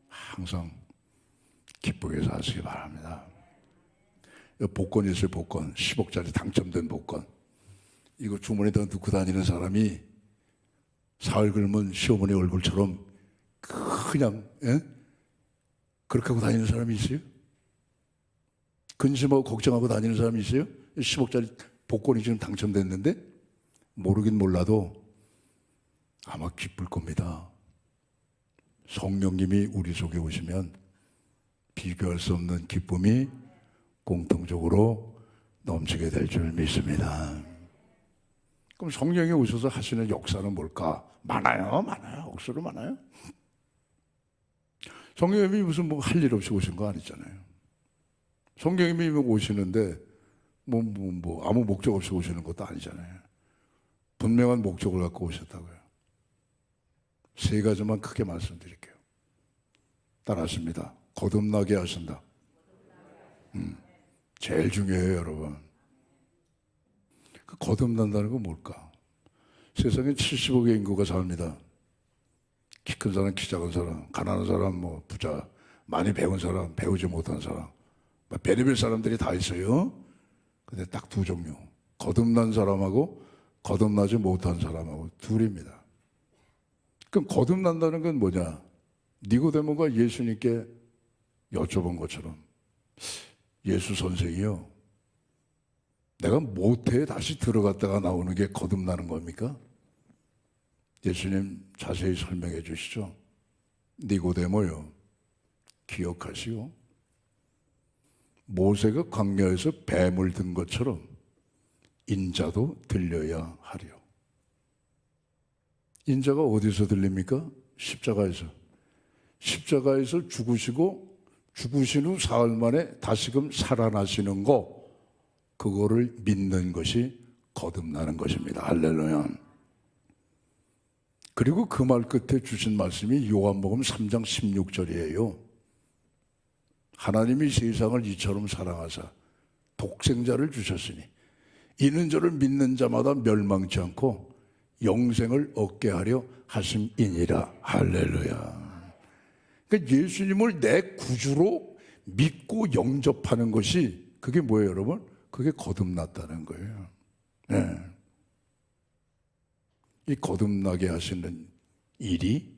항상 기쁘게 사시기 바랍니다. 복권 있어요. 복권 10억짜리 당첨된 복권. 이거 주머니에다 넣고 다니는 사람이 사흘 그러면 시어머니 얼굴처럼 그냥 그렇게 하고 다니는 사람이 있어요? 근심하고 걱정하고 다니는 사람이 있어요? 10억짜리 복권이 지금 당첨됐는데 모르긴 몰라도 아마 기쁠 겁니다. 성령님이 우리 속에 오시면 비교할 수 없는 기쁨이 공통적으로 넘치게 될 줄 믿습니다. 그럼 성령이 오셔서 하시는 역사는 뭘까? 많아요. 억수로 많아요. 성령님이 무슨 뭐 할 일 없이 오신 거 아니잖아요. 성령님이 오시는데 아무 목적 없이 오시는 것도 아니잖아요. 분명한 목적을 갖고 오셨다고요. 세 가지만 크게 말씀드릴게요. 따라하십니다. 거듭나게 하신다. 제일 중요해요, 여러분. 그 거듭난다는 건 뭘까? 세상에 70억의 인구가 삽니다. 키 큰 사람, 키 작은 사람, 가난한 사람, 뭐 부자, 많이 배운 사람, 배우지 못한 사람, 별의별 사람들이 다 있어요. 근데 딱 두 종류. 거듭난 사람하고 거듭나지 못한 사람하고 둘입니다. 그럼 거듭난다는 건 뭐냐? 니고데모가 예수님께 여쭤본 것처럼, 예수 선생이요, 내가 모태에 다시 들어갔다가 나오는 게 거듭나는 겁니까? 예수님 자세히 설명해 주시죠. 니고데모요, 기억하시오. 모세가 광야에서 뱀을 든 것처럼 인자도 들려야 하리요. 인자가 어디서 들립니까? 십자가에서. 십자가에서 죽으시고 죽으신 후 사흘 만에 다시금 살아나시는 거, 그거를 믿는 것이 거듭나는 것입니다. 할렐루야. 그리고 그 말 끝에 주신 말씀이 요한복음 3장 16절이에요. 하나님이 세상을 이처럼 사랑하사 독생자를 주셨으니 이는 저를 믿는 자마다 멸망치 않고 영생을 얻게 하려 하심이니라. 할렐루야. 그러니까 예수님을 내 구주로 믿고 영접하는 것이, 그게 뭐예요, 여러분? 그게 거듭났다는 거예요. 네. 이 거듭나게 하시는 일이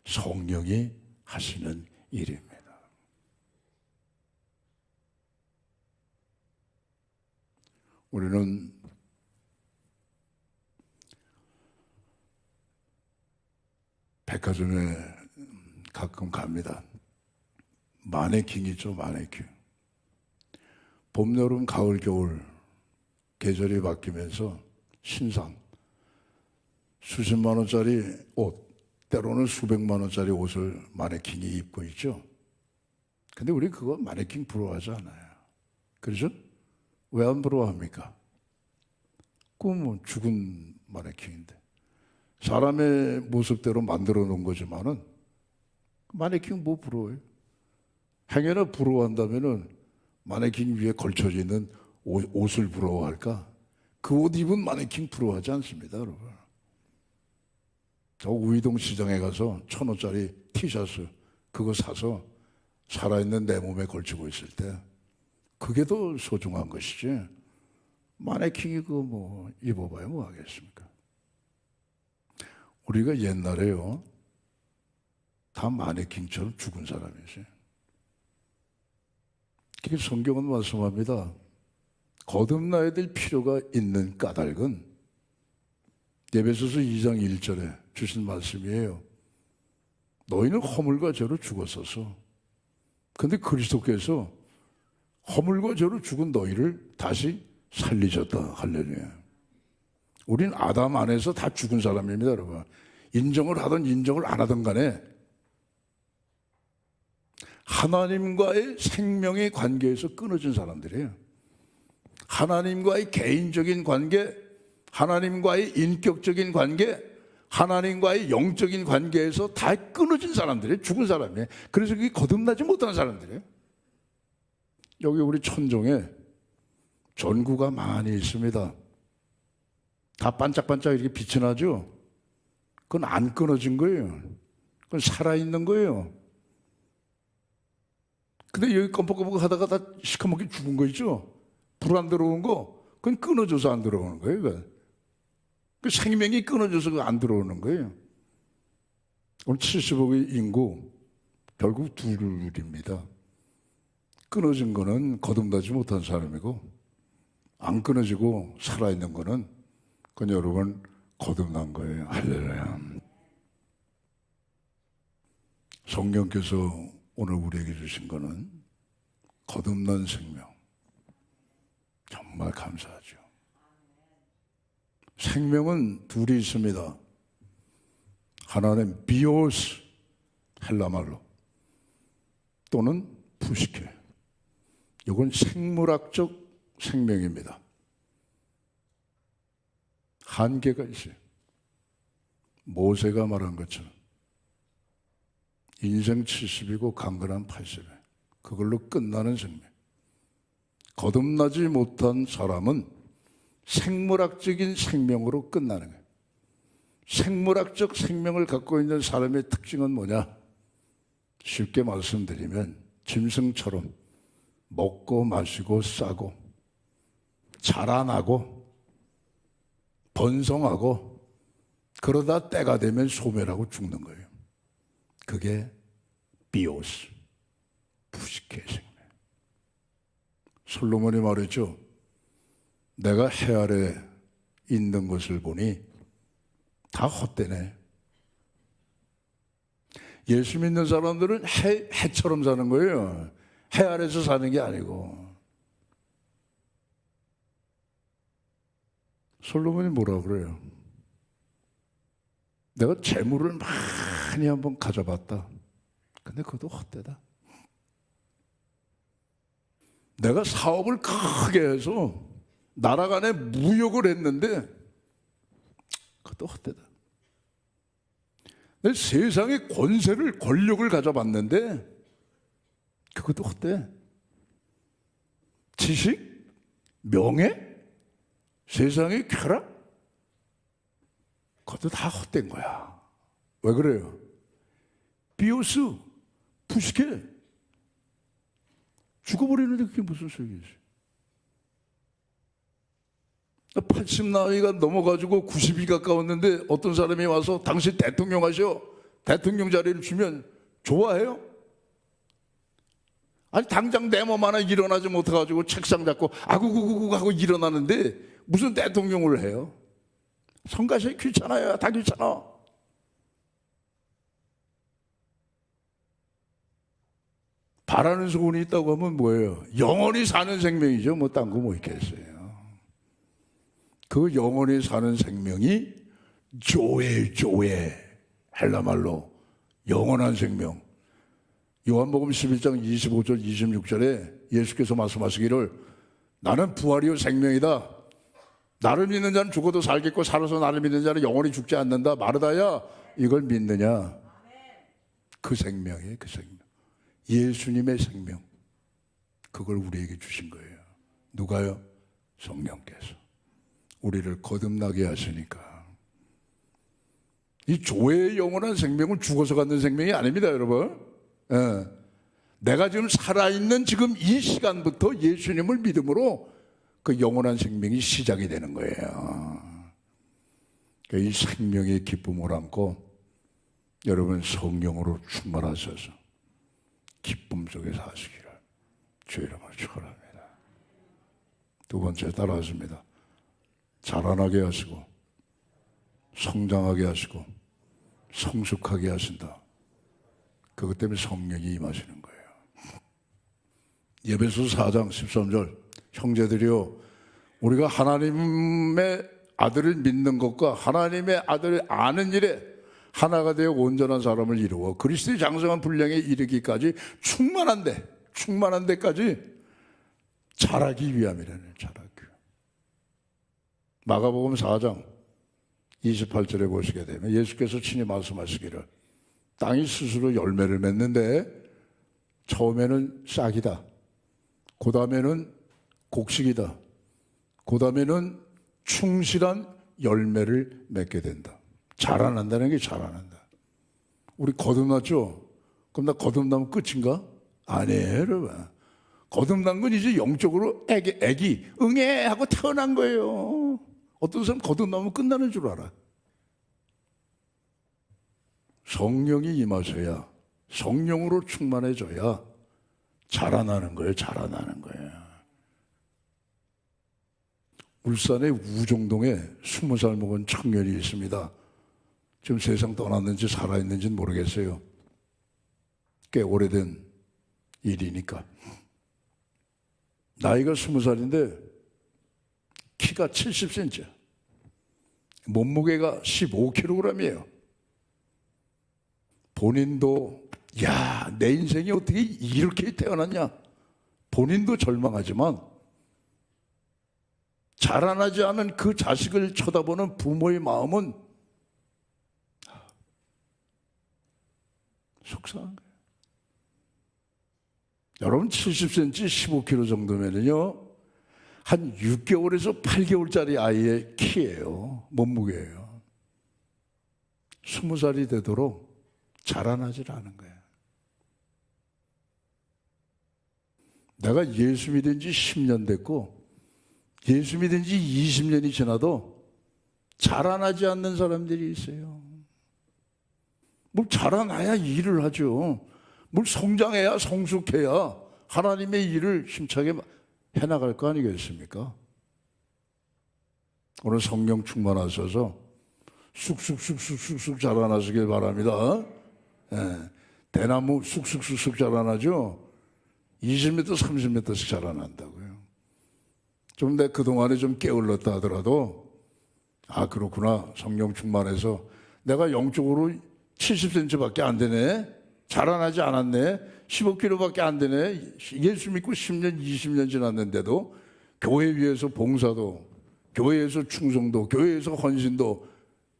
성령이 하시는 일입니다. 우리는 백화점에 가끔 갑니다. 마네킹 있죠, 마네킹. 봄, 여름, 가을, 겨울 계절이 바뀌면서 신상, 수십만 원짜리 옷, 때로는 수백만 원짜리 옷을 마네킹이 입고 있죠. 근데 우리 그거 마네킹 부러워하지 않아요. 그렇죠? 왜 안 부러워합니까? 그건 뭐 죽은 마네킹인데, 사람의 모습대로 만들어 놓은 거지만은 마네킹 뭐 부러워요? 행여나 부러워한다면은 마네킹 위에 걸쳐져 있는 옷을 부러워할까? 그 옷 입은 마네킹 부러워하지 않습니다, 여러분. 저 우이동 시장에 가서 1,000원짜리 티셔츠 그거 사서 살아있는 내 몸에 걸치고 있을 때 그게 더 소중한 것이지, 마네킹이 그거 뭐 입어봐야 뭐 하겠습니까? 우리가 옛날에요, 다 마네킹처럼 죽은 사람이지. 그게 성경은 말씀합니다. 거듭나야 될 필요가 있는 까닭은 에베소서 2장 1절에 주신 말씀이에요. 너희는 허물과 죄로 죽었어서, 근데 그리스도께서 허물과 죄로 죽은 너희를 다시 살리셨다. 할렐루야. 우린 아담 안에서 다 죽은 사람입니다, 여러분. 인정을 하든 인정을 안 하든 간에 하나님과의 생명의 관계에서 끊어진 사람들이에요. 하나님과의 개인적인 관계, 하나님과의 인격적인 관계, 하나님과의 영적인 관계에서 다 끊어진 사람들이에요. 죽은 사람이에요. 그래서 그게 거듭나지 못하는 사람들이에요. 여기 우리 천종에 전구가 많이 있습니다. 다 반짝반짝 이렇게 빛이 나죠? 그건 안 끊어진 거예요. 그건 살아있는 거예요. 근데 여기 껌뻑껌뻑 하다가 다 시커멓게 죽은 거 있죠? 불 안 들어오는 거, 그건 끊어져서 안 들어오는 거예요. 그건. 그 생명이 끊어져서 안 들어오는 거예요. 오늘 70억의 인구, 결국 둘입니다. 끊어진 거는 거듭나지 못한 사람이고, 안 끊어지고 살아있는 거는 그건 여러분 거듭난 거예요. 할렐루야. 성령께서 오늘 우리에게 주신 거는 거듭난 생명. 정말 감사하죠. 생명은 둘이 있습니다. 하나는 비오스, 헬라말로, 또는 푸시케. 이건 생물학적 생명입니다. 한계가 있어요. 모세가 말한 것처럼 인생 70이고 강건한 80에 그걸로 끝나는 생명. 거듭나지 못한 사람은 생물학적인 생명으로 끝나는 거예요. 생물학적 생명을 갖고 있는 사람의 특징은 뭐냐? 쉽게 말씀드리면 짐승처럼 먹고 마시고 싸고 자라나고 번성하고 그러다 때가 되면 소멸하고 죽는 거예요. 그게 비오스, 푸시케 생명. 솔로몬이 말했죠. 내가 해 아래 있는 것을 보니 다 헛되네. 예수 믿는 사람들은 해처럼 사는 거예요. 해 아래서 사는 게 아니고. 솔로몬이 뭐라 그래요? 내가 재물을 많이 한번 가져봤다. 근데 그것도 헛되다. 내가 사업을 크게 해서 나라 간에 무역을 했는데 그것도 헛되다. 내 세상의 권세를, 권력을 가져봤는데 그것도 헛돼. 지식, 명예, 세상의 쾌락, 그것도 다 헛된 거야. 왜 그래요? 비오스, 푸시케, 죽어버리는데 그게 무슨 소용이지? 80 나이가 넘어가지고 90이 가까웠는데 어떤 사람이 와서 당신 대통령 하셔. 대통령 자리를 주면 좋아해요? 아니 당장 내 몸 하나 일어나지 못해가지고 책상 잡고 아구구구구 하고 일어나는데 무슨 대통령을 해요? 성가셔 귀찮아요. 다 귀찮아. 바라는 소원이 있다고 하면 뭐예요? 영원히 사는 생명이죠. 뭐 딴 거 뭐 있겠어요. 그 영원히 사는 생명이 조에 헬라말로 영원한 생명. 요한복음 11장 25절 26절에 예수께서 말씀하시기를 나는 부활이요 생명이다. 나를 믿는 자는 죽어도 살겠고 살아서 나를 믿는 자는 영원히 죽지 않는다. 마르다야 이걸 믿느냐? 그 생명이에요. 그 생명. 예수님의 생명. 그걸 우리에게 주신 거예요. 누가요? 성령께서. 우리를 거듭나게 하시니까. 이 조의 영원한 생명은 죽어서 갖는 생명이 아닙니다, 여러분. 예. 내가 지금 살아있는 지금 이 시간부터 예수님을 믿음으로 그 영원한 생명이 시작이 되는 거예요. 이 생명의 기쁨을 안고 여러분 성령으로 충만하셔서 기쁨 속에 사시기를 주의 이름으로 축원합니다. 두 번째 따라하십니다. 자라나게 하시고 성장하게 하시고 성숙하게 하신다. 그것 때문에 성령이 임하시는 거예요. 에베소서 4장 13절 형제들이요 우리가 하나님의 아들을 믿는 것과 하나님의 아들을 아는 일에 하나가 되어 온전한 사람을 이루어 그리스도의 장성한 분량에 이르기까지 충만한 데까지 자라기 위함이라는 자라기. 마가복음 4장 28절에 보시게 되면 예수께서 친히 말씀하시기를 땅이 스스로 열매를 맺는데 처음에는 싹이다. 그 다음에는 곡식이다. 그 다음에는 충실한 열매를 맺게 된다. 자라난다는 게 자라난다. 우리 거듭났죠? 그럼 나 거듭나면 끝인가? 아니에요, 여러분. 거듭난 건 이제 영적으로 애기 응애 하고 태어난 거예요. 어떤 사람 거듭나면 끝나는 줄 알아. 성령이 임하셔야 성령으로 충만해져야 자라나는 거예요. 자라나는 거예요. 울산의 우정동에 20살 먹은 청년이 있습니다. 지금 세상 떠났는지 살아있는지는 모르겠어요. 꽤 오래된 일이니까. 나이가 20살인데 키가 70cm, 몸무게가 15kg이에요. 본인도 야, 내 인생이 어떻게 이렇게 태어났냐? 본인도 절망하지만 자라나지 않은 그 자식을 쳐다보는 부모의 마음은 속상한 거예요. 여러분 70cm, 15kg 정도면은요 한 6개월에서 8개월짜리 아이의 키예요. 몸무게예요. 20살이 되도록 자라나질 않은 거예요. 내가 예수 믿은 지 10년 됐고 예수 믿은 지 20년이 지나도 자라나지 않는 사람들이 있어요. 뭘 자라나야 일을 하죠. 뭘 성장해야 성숙해야 하나님의 일을 힘차게 해나갈 거 아니겠습니까? 오늘 성령 충만하셔서 쑥쑥쑥쑥쑥쑥 자라나시길 바랍니다. 예, 대나무 쑥쑥쑥쑥 자라나죠. 20m, 30m씩 자라난다고요. 좀 내 그동안에 좀 게을렀다 하더라도 아 그렇구나, 성령 충만해서 내가 영적으로 70cm밖에 안 되네, 자라나지 않았네, 15kg밖에 안 되네, 예수 믿고 10년, 20년 지났는데도 교회 위해서 봉사도, 교회에서 충성도, 교회에서 헌신도,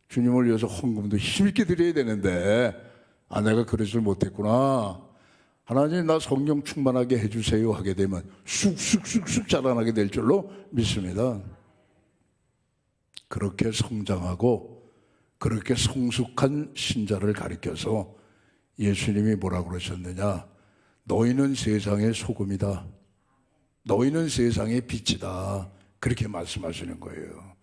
주님을 위해서 헌금도 힘있게 드려야 되는데 아 내가 그러질 못했구나, 하나님 나 성령 충만하게 해주세요 하게 되면 쑥쑥쑥쑥 자라나게 될 줄로 믿습니다. 그렇게 성장하고 그렇게 성숙한 신자를 가리켜서 예수님이 뭐라고 그러셨느냐, 너희는 세상의 소금이다, 너희는 세상의 빛이다, 그렇게 말씀하시는 거예요.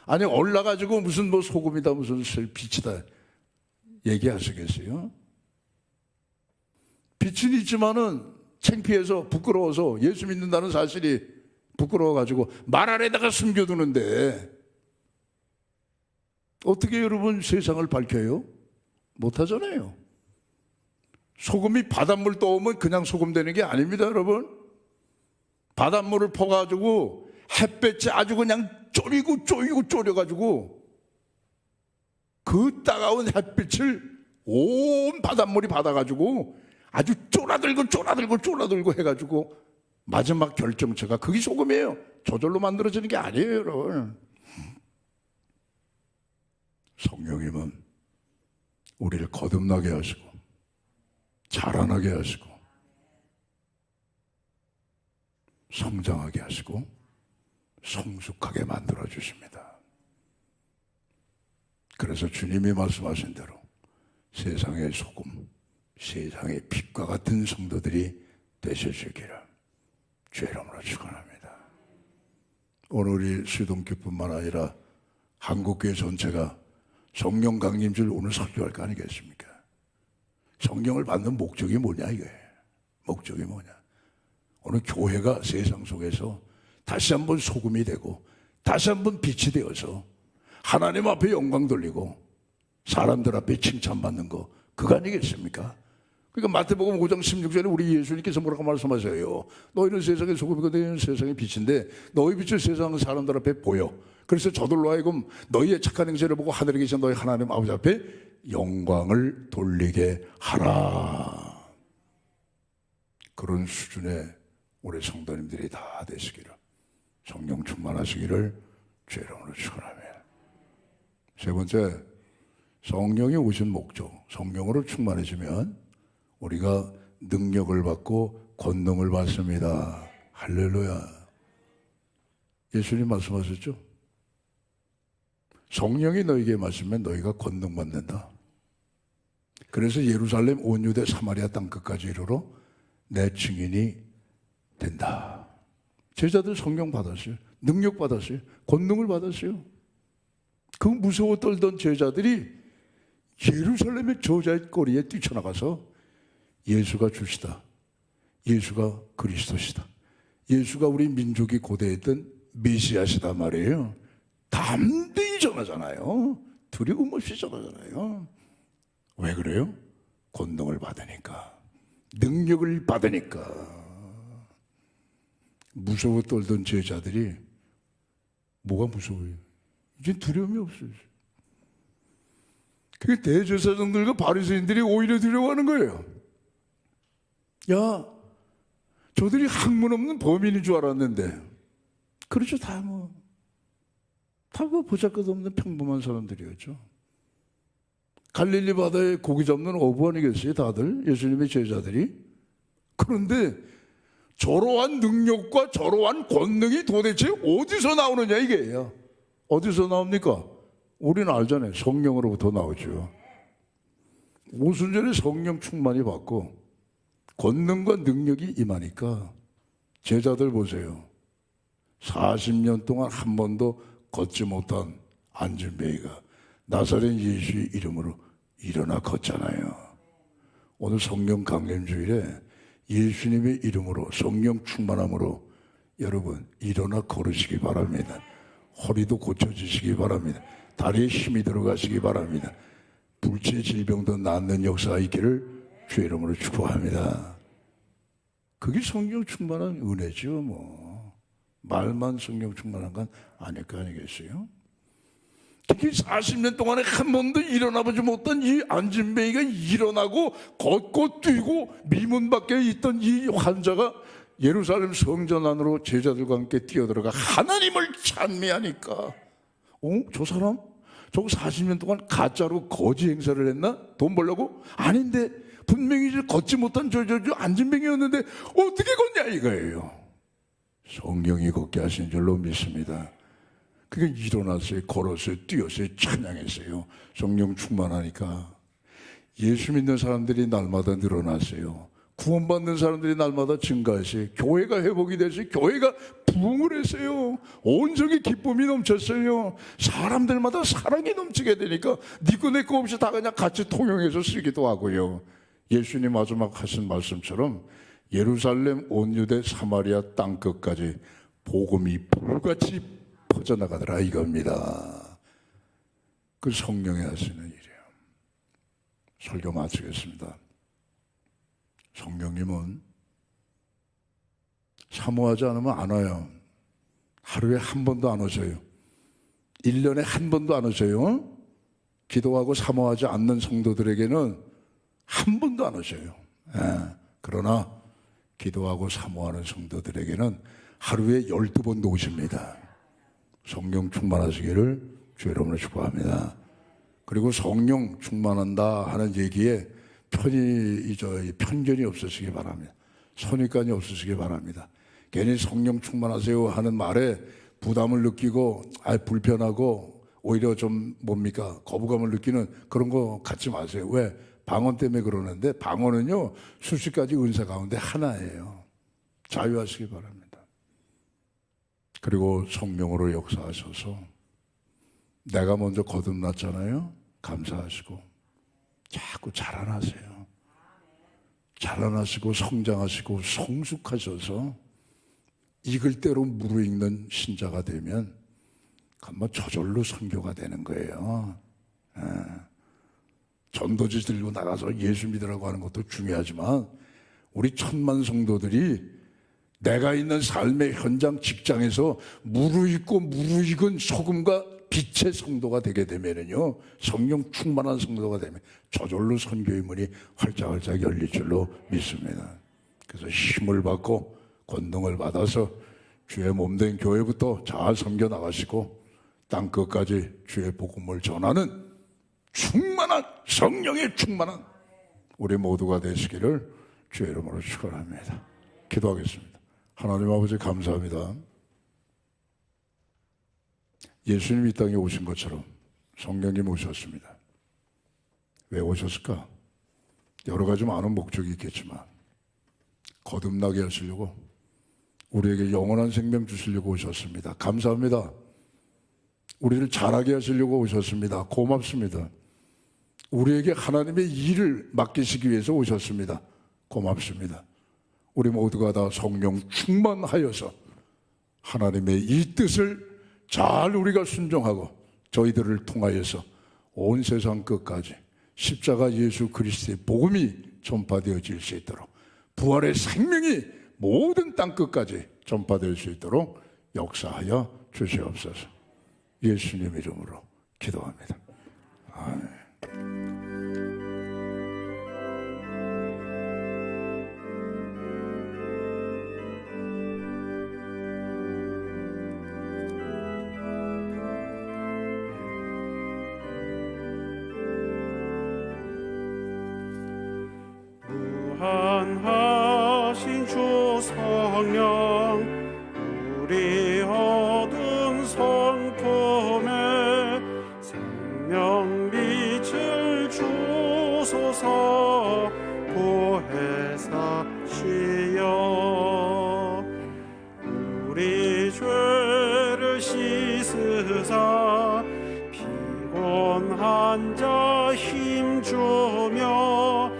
아니 올라가지고 무슨 뭐 소금이다 무슨 빛이다 얘기하시겠어요? 빛은 있지만은 창피해서 부끄러워서 예수 믿는다는 사실이 부끄러워가지고 말 아래다가 숨겨두는데 어떻게 여러분 세상을 밝혀요? 못하잖아요. 소금이 바닷물 떠오면 그냥 소금 되는 게 아닙니다, 여러분. 바닷물을 퍼가지고 햇볕에 아주 그냥 졸여가지고 그 따가운 햇빛을 온 바닷물이 받아가지고 아주 쫄아들고 해가지고 마지막 결정체가 그게 소금이에요. 저절로 만들어지는 게 아니에요, 여러분. 성령님은 우리를 거듭나게 하시고 자라나게 하시고 성장하게 하시고 성숙하게 만들어 주십니다. 그래서 주님이 말씀하신 대로 세상의 소금, 세상의 빛과 같은 성도들이 되셔주기를 주의 이름으로 축원합니다. 오늘 우리 수동교뿐만 아니라 한국교회 전체가 성령 강림주를 오늘 설교할 거 아니겠습니까? 성령을 받는 목적이 뭐냐 이거예요. 목적이 뭐냐? 오늘 교회가 세상 속에서 다시 한번 소금이 되고 다시 한번 빛이 되어서 하나님 앞에 영광 돌리고 사람들 앞에 칭찬받는 거, 그거 아니겠습니까? 그러니까 마태복음 5장 16절에 우리 예수님께서 뭐라고 말씀하세요? 너희는 세상의 소금이고 너희는 세상의 빛인데 너희 빛을 세상 사람들 앞에 보여. 그래서 저들로 하여금 너희의 착한 행실을 보고 하늘에 계신 너희 하나님 아버지 앞에 영광을 돌리게 하라. 그런 수준의 우리 성도님들이 다 되시기를, 성령 충만하시기를 주의 이름으로 축원합니다. 세 번째, 성령이 오신 목적, 성령으로 충만해지면 우리가 능력을 받고 권능을 받습니다. 할렐루야. 예수님 말씀하셨죠? 성령이 너에게 마시면 너희가 권능 받는다. 그래서 예루살렘 온 유대 사마리아 땅 끝까지 이르러 내 증인이 된다. 제자들 성령 받았어요. 능력 받았어요. 권능을 받았어요. 그 무서워 떨던 제자들이 예루살렘의 저자의 거리에 뛰쳐나가서 예수가 주시다, 예수가 그리스도시다. 예수가 우리 민족이 고대했던 메시아시다 말이에요. 담대히 전하잖아요. 두려움 없이 전하잖아요. 왜 그래요? 권능을 받으니까, 능력을 받으니까. 무서워 떨던 제자들이 뭐가 무서워요? 이제 두려움이 없어요. 그 대제사장들과 바리새인들이 오히려 두려워하는 거예요. 야, 저들이 학문 없는 범인인 줄 알았는데, 그렇죠. 다 뭐 보잘것없는 평범한 사람들이었죠. 갈릴리 바다에 고기 잡는 어부 아니겠어요, 다들? 예수님의 제자들이. 그런데 저러한 능력과 저러한 권능이 도대체 어디서 나오느냐, 이게요. 어디서 나옵니까? 우리는 알잖아요. 성령으로부터 나오죠. 오순절에 성령 충만이 받고 권능과 능력이 임하니까 제자들 보세요. 40년 동안 한 번도 걷지 못한 안진뱅이가 나사렛 예수의 이름으로 일어나 걷잖아요. 오늘 성령 강림주일에 예수님의 이름으로 성령 충만함으로 여러분 일어나 걸으시기 바랍니다. 허리도 고쳐지시기 바랍니다. 다리에 힘이 들어가시기 바랍니다. 불치의 질병도 낫는 역사가 있기를 주의 이름으로 축복합니다. 그게 성령 충만한 은혜죠. 뭐 말만 성령 충만한 건 아닐 거 아니겠어요? 특히 40년 동안에 한 번도 일어나보지 못한 이 안진뱅이가 일어나고 걷고 뛰고 미문 밖에 있던 이 환자가 예루살렘 성전 안으로 제자들과 함께 뛰어들어가 하나님을 찬미하니까 저 사람? 저거 40년 동안 가짜로 거지 행사를 했나? 돈 벌려고? 아닌데 분명히 걷지 못한 저 안진뱅이였는데 어떻게 걷냐 이거예요. 성령이 걷게 하신 줄로 믿습니다. 그게 일어났어요. 걸었어요. 뛰었어요. 찬양했어요. 성령 충만하니까 예수 믿는 사람들이 날마다 늘어났어요. 구원받는 사람들이 날마다 증가했어요. 교회가 회복이 됐어요. 교회가 부흥을 했어요. 온전히 기쁨이 넘쳤어요. 사람들마다 사랑이 넘치게 되니까 니꺼 내꺼 없이 다 그냥 같이 통용해서 쓰기도 하고요. 예수님 마지막 하신 말씀처럼 예루살렘 온 유대 사마리아 땅끝까지 복음이 불같이 퍼져나가더라 이겁니다. 그 성령이 하시는 일이에요. 설교 마치겠습니다. 성령님은 사모하지 않으면 안 와요. 하루에 한 번도 안 오셔요. 1년에 한 번도 안 오셔요. 기도하고 사모하지 않는 성도들에게는 한 번도 안 오셔요. 그러나 기도하고 사모하는 성도들에게는 하루에 12번도 오십니다. 성령 충만하시기를 주의 이름으로 축복합니다. 그리고 성령 충만한다 하는 얘기에 편견이 없으시기 바랍니다. 선입관이 없으시기 바랍니다. 괜히 성령 충만하세요 하는 말에 부담을 느끼고 불편하고 오히려 좀 거부감을 느끼는 그런 거 갖지 마세요. 왜? 방언 때문에 그러는데 방언은요 수십 가지 은사 가운데 하나예요. 자유하시기 바랍니다. 그리고 성령으로 역사하셔서 내가 먼저 거듭났잖아요. 감사하시고 자꾸 자라나세요. 자라나시고 성장하시고 성숙하셔서 익을 대로 무르익는 신자가 되면 그건 저절로 선교가 되는 거예요. 전도지 들고 나가서 예수 믿으라고 하는 것도 중요하지만 우리 천만 성도들이 내가 있는 삶의 현장 직장에서 무르익고 무르익은 소금과 빛의 성도가 되게 되면은요, 성령 충만한 성도가 되면 저절로 선교의 문이 활짝활짝 열릴 줄로 믿습니다. 그래서 힘을 받고 권능을 받아서 주의 몸된 교회부터 잘 섬겨 나가시고 땅 끝까지 주의 복음을 전하는 충만한 성령의 충만한 우리 모두가 되시기를 주의 이름으로 축원합니다. 기도하겠습니다. 하나님 아버지 감사합니다. 예수님이 이 땅에 오신 것처럼 성령님 오셨습니다. 왜 오셨을까? 여러 가지 많은 목적이 있겠지만 거듭나게 하시려고 우리에게 영원한 생명 주시려고 오셨습니다. 감사합니다. 우리를 잘하게 하시려고 오셨습니다. 고맙습니다. 우리에게 하나님의 일을 맡기시기 위해서 오셨습니다. 고맙습니다. 우리 모두가 다 성령 충만하여서 하나님의 이 뜻을 잘 우리가 순종하고 저희들을 통하여서 온 세상 끝까지 십자가 예수 그리스도의 복음이 전파되어질 수 있도록, 부활의 생명이 모든 땅 끝까지 전파될 수 있도록 역사하여 주시옵소서. 예수님 이름으로 기도합니다. 아멘. 무한하신 주 성령, 우리 어두운 성품에 생명빛을 주소서. 보혜사시여 우리 죄를 씻으사 피곤한 자 힘주며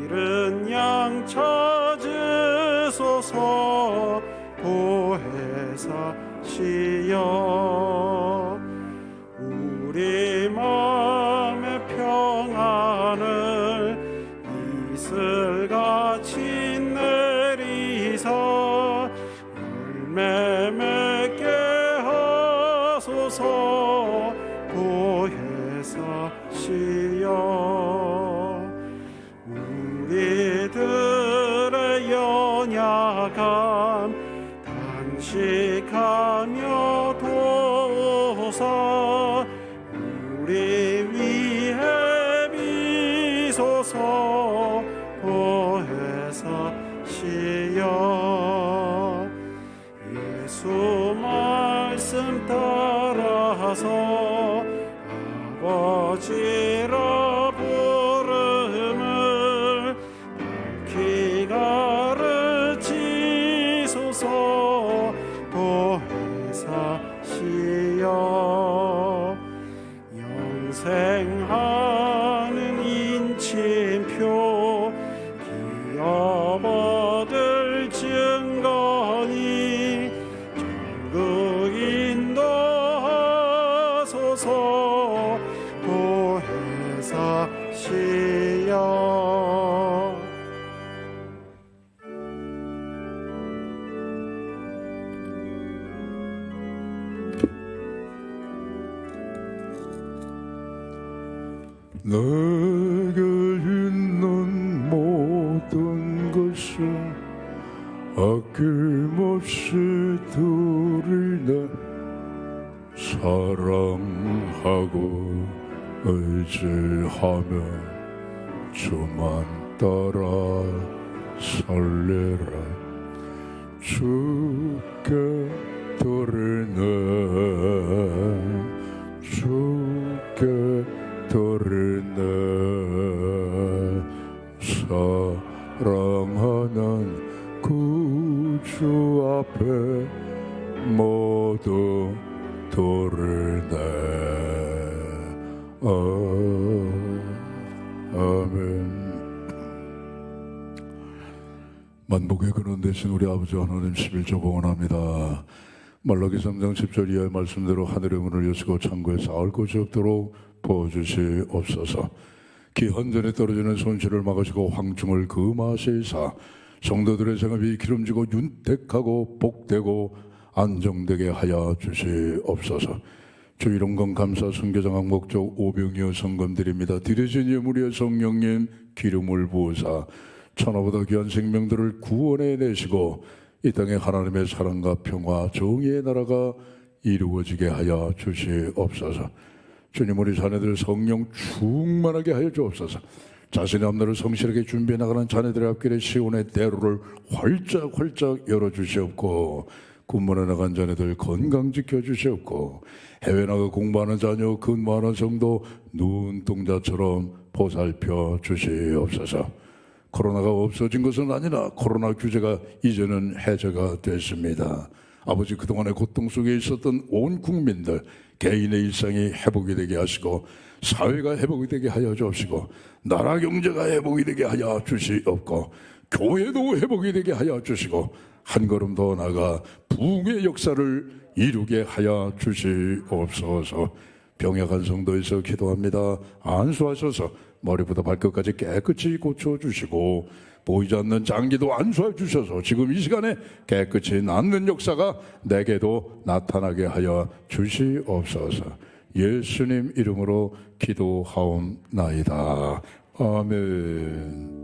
잃은 양 찾으소서. 보혜사시여 우리 마음의 평안을 이슬같이 내리사 열매 맺게 하소서. 보혜사시여 우리들의 연약함 단식하며 도우사 우리 위해 비소서. 보혜사시여 예수 말씀 따라서 아버지라 부름을 밝히 가르치소서. 보혜사시여 영생하는 인침표 기업 얻을 증거니 전국 인도하소서. 보혜사시여 내게 있는 모든 것을 아낌없이 드리네. 사랑하고 의지하며 주만 따라 살리라. 주께 드리네. 주께 드리네. 사랑하는 구주 앞에 모두 드리네. 아멘. 만복의 근원 되신 우리 아버지 하나님 11조 봉헌합니다. 말라기 3장 10절 이하의 말씀대로 하늘의 문을 여시고 창고에 쌓을 곳이 없도록 부어주시옵소서. 기한전에 떨어지는 손실을 막으시고 황충을 금하시사 성도들의 생업이 기름지고 윤택하고 복되고 안정되게 하여 주시옵소서. 주 이름건 감사 순교장학 목적 오병이어 성검드립니다. 드려진 예물의 성령님 기름을 부으사 천하보다 귀한 생명들을 구원해 내시고 이 땅에 하나님의 사랑과 평화 정의의 나라가 이루어지게 하여 주시옵소서. 주님 우리 자녀들 성령 충만하게 하여 주옵소서. 자신의 앞날을 성실하게 준비해 나가는 자녀들의 앞길에 시온의 대로를 활짝 열어주시옵고 군문에 나간 자녀들 건강 지켜주시옵고 해외 나가 공부하는 자녀 근무하는 성도 눈동자처럼 보살펴 주시옵소서. 코로나가 없어진 것은 아니라 코로나 규제가 이제는 해제가 됐습니다. 아버지 그동안의 고통 속에 있었던 온 국민들 개인의 일상이 회복이 되게 하시고 사회가 회복이 되게 하여 주옵시고 나라 경제가 회복이 되게 하여 주시옵고 교회도 회복이 되게 하여 주시고 한 걸음 더 나아가 부흥의 역사를 이루게 하여 주시옵소서. 병약한 성도에서 기도합니다. 안수하셔서 머리부터 발끝까지 깨끗이 고쳐주시고 보이지 않는 장기도 안수해 주셔서 지금 이 시간에 깨끗이 낫는 역사가 내게도 나타나게 하여 주시옵소서. 예수님 이름으로 기도하옵나이다. 아멘.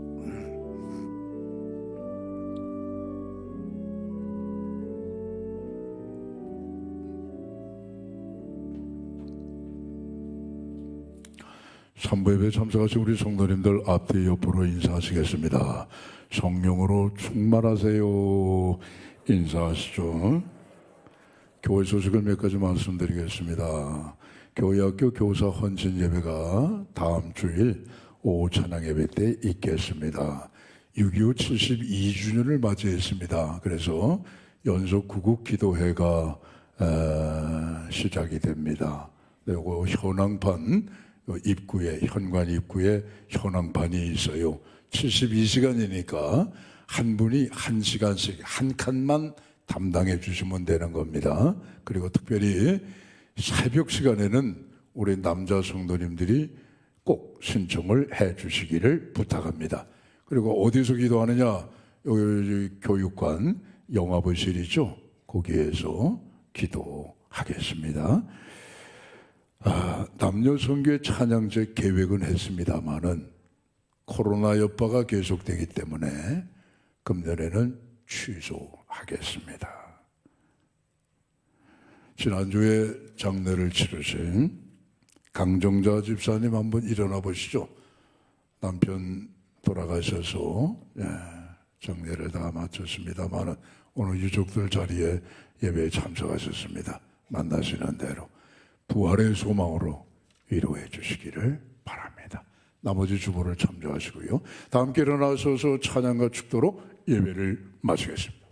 삼부예배 참석하신 우리 성도님들 앞뒤 옆으로 인사하시겠습니다. 성령으로 충만하세요. 인사하시죠. 교회 소식을 몇 가지 말씀드리겠습니다. 교회학교 교사 헌신 예배가 다음 주일 오후 찬양 예배 때 있겠습니다. 6.25 72주년을 맞이했습니다. 그래서 연속 구국 기도회가 시작이 됩니다. 그리고 현황판 입구에, 현관 입구에 현황판이 있어요. 72시간이니까 한 분이 1시간씩 한 칸만 담당해 주시면 되는 겁니다. 그리고 특별히 새벽 시간에는 우리 남자 성도님들이 꼭 신청을 해 주시기를 부탁합니다. 그리고 어디서 기도하느냐? 여기 교육관 영화부실이죠. 거기에서 기도하겠습니다. 남녀 선교회 찬양제 계획은 했습니다만은 코로나 여파가 계속되기 때문에 금년에는 취소하겠습니다. 지난주에 장례를 치르신 강정자 집사님 한번 일어나 보시죠. 남편 돌아가셔서 장례를 다 마쳤습니다만은 오늘 유족들 자리에 예배에 참석하셨습니다. 만나시는 대로 부활의 소망으로 위로해 주시기를 바랍니다. 나머지 주보를 참조하시고요. 다 함께 일어나셔서 찬양과 축도로 예배를 마치겠습니다.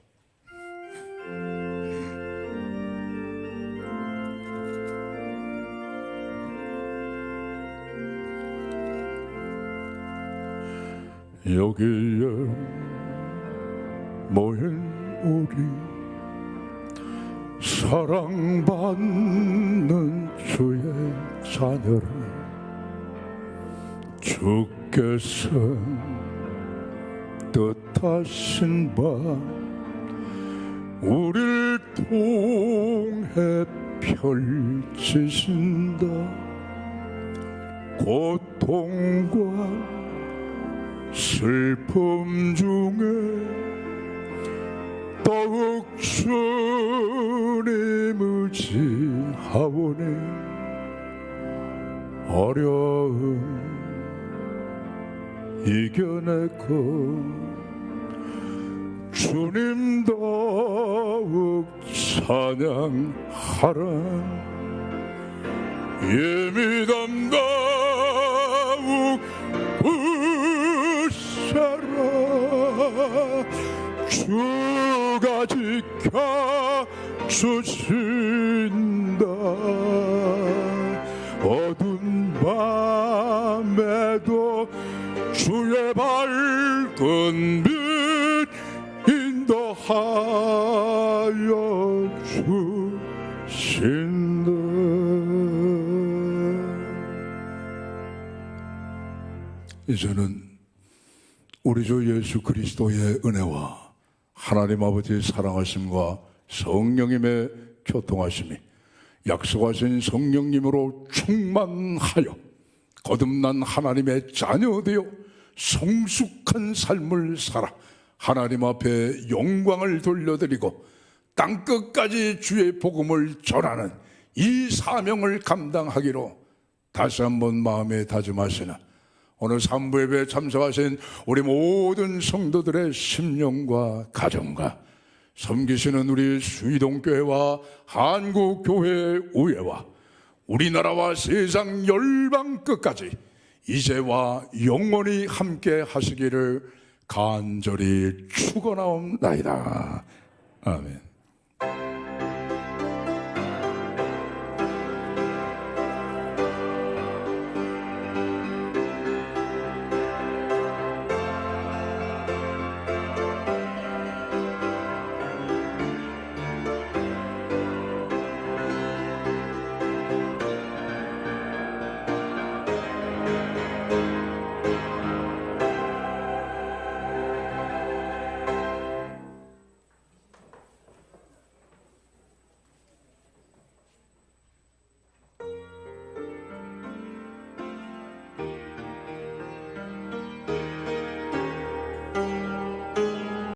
여기에 모인 우리 사랑받는 주의 자녀를 주께서 뜻하신 바 우리를 통해 펼치신다. 고통과 슬픔 중에 더욱 주님을 의지하오니 어려움 이겨내고 주님 더욱 찬양하라. 예미담 더욱 부사라. 주가 지켜주신다. 어두운 밤에도 주의 밝은 빛 인도하여 주신다. 이제는 우리 주 예수 그리스도의 은혜와 하나님 아버지의 사랑하심과 성령님의 교통하심이 약속하신 성령님으로 충만하여 거듭난 하나님의 자녀 되어 성숙한 삶을 살아 하나님 앞에 영광을 돌려드리고 땅끝까지 주의 복음을 전하는 이 사명을 감당하기로 다시 한번 마음에 다짐하시는 오늘 3부 예배에 참석하신 우리 모든 성도들의 심령과 가정과 섬기시는 우리 수의동교회와 한국교회 의회와 우리나라와 세상 열방 끝까지 이제와 영원히 함께 하시기를 간절히 축원하옵나이다. 아멘.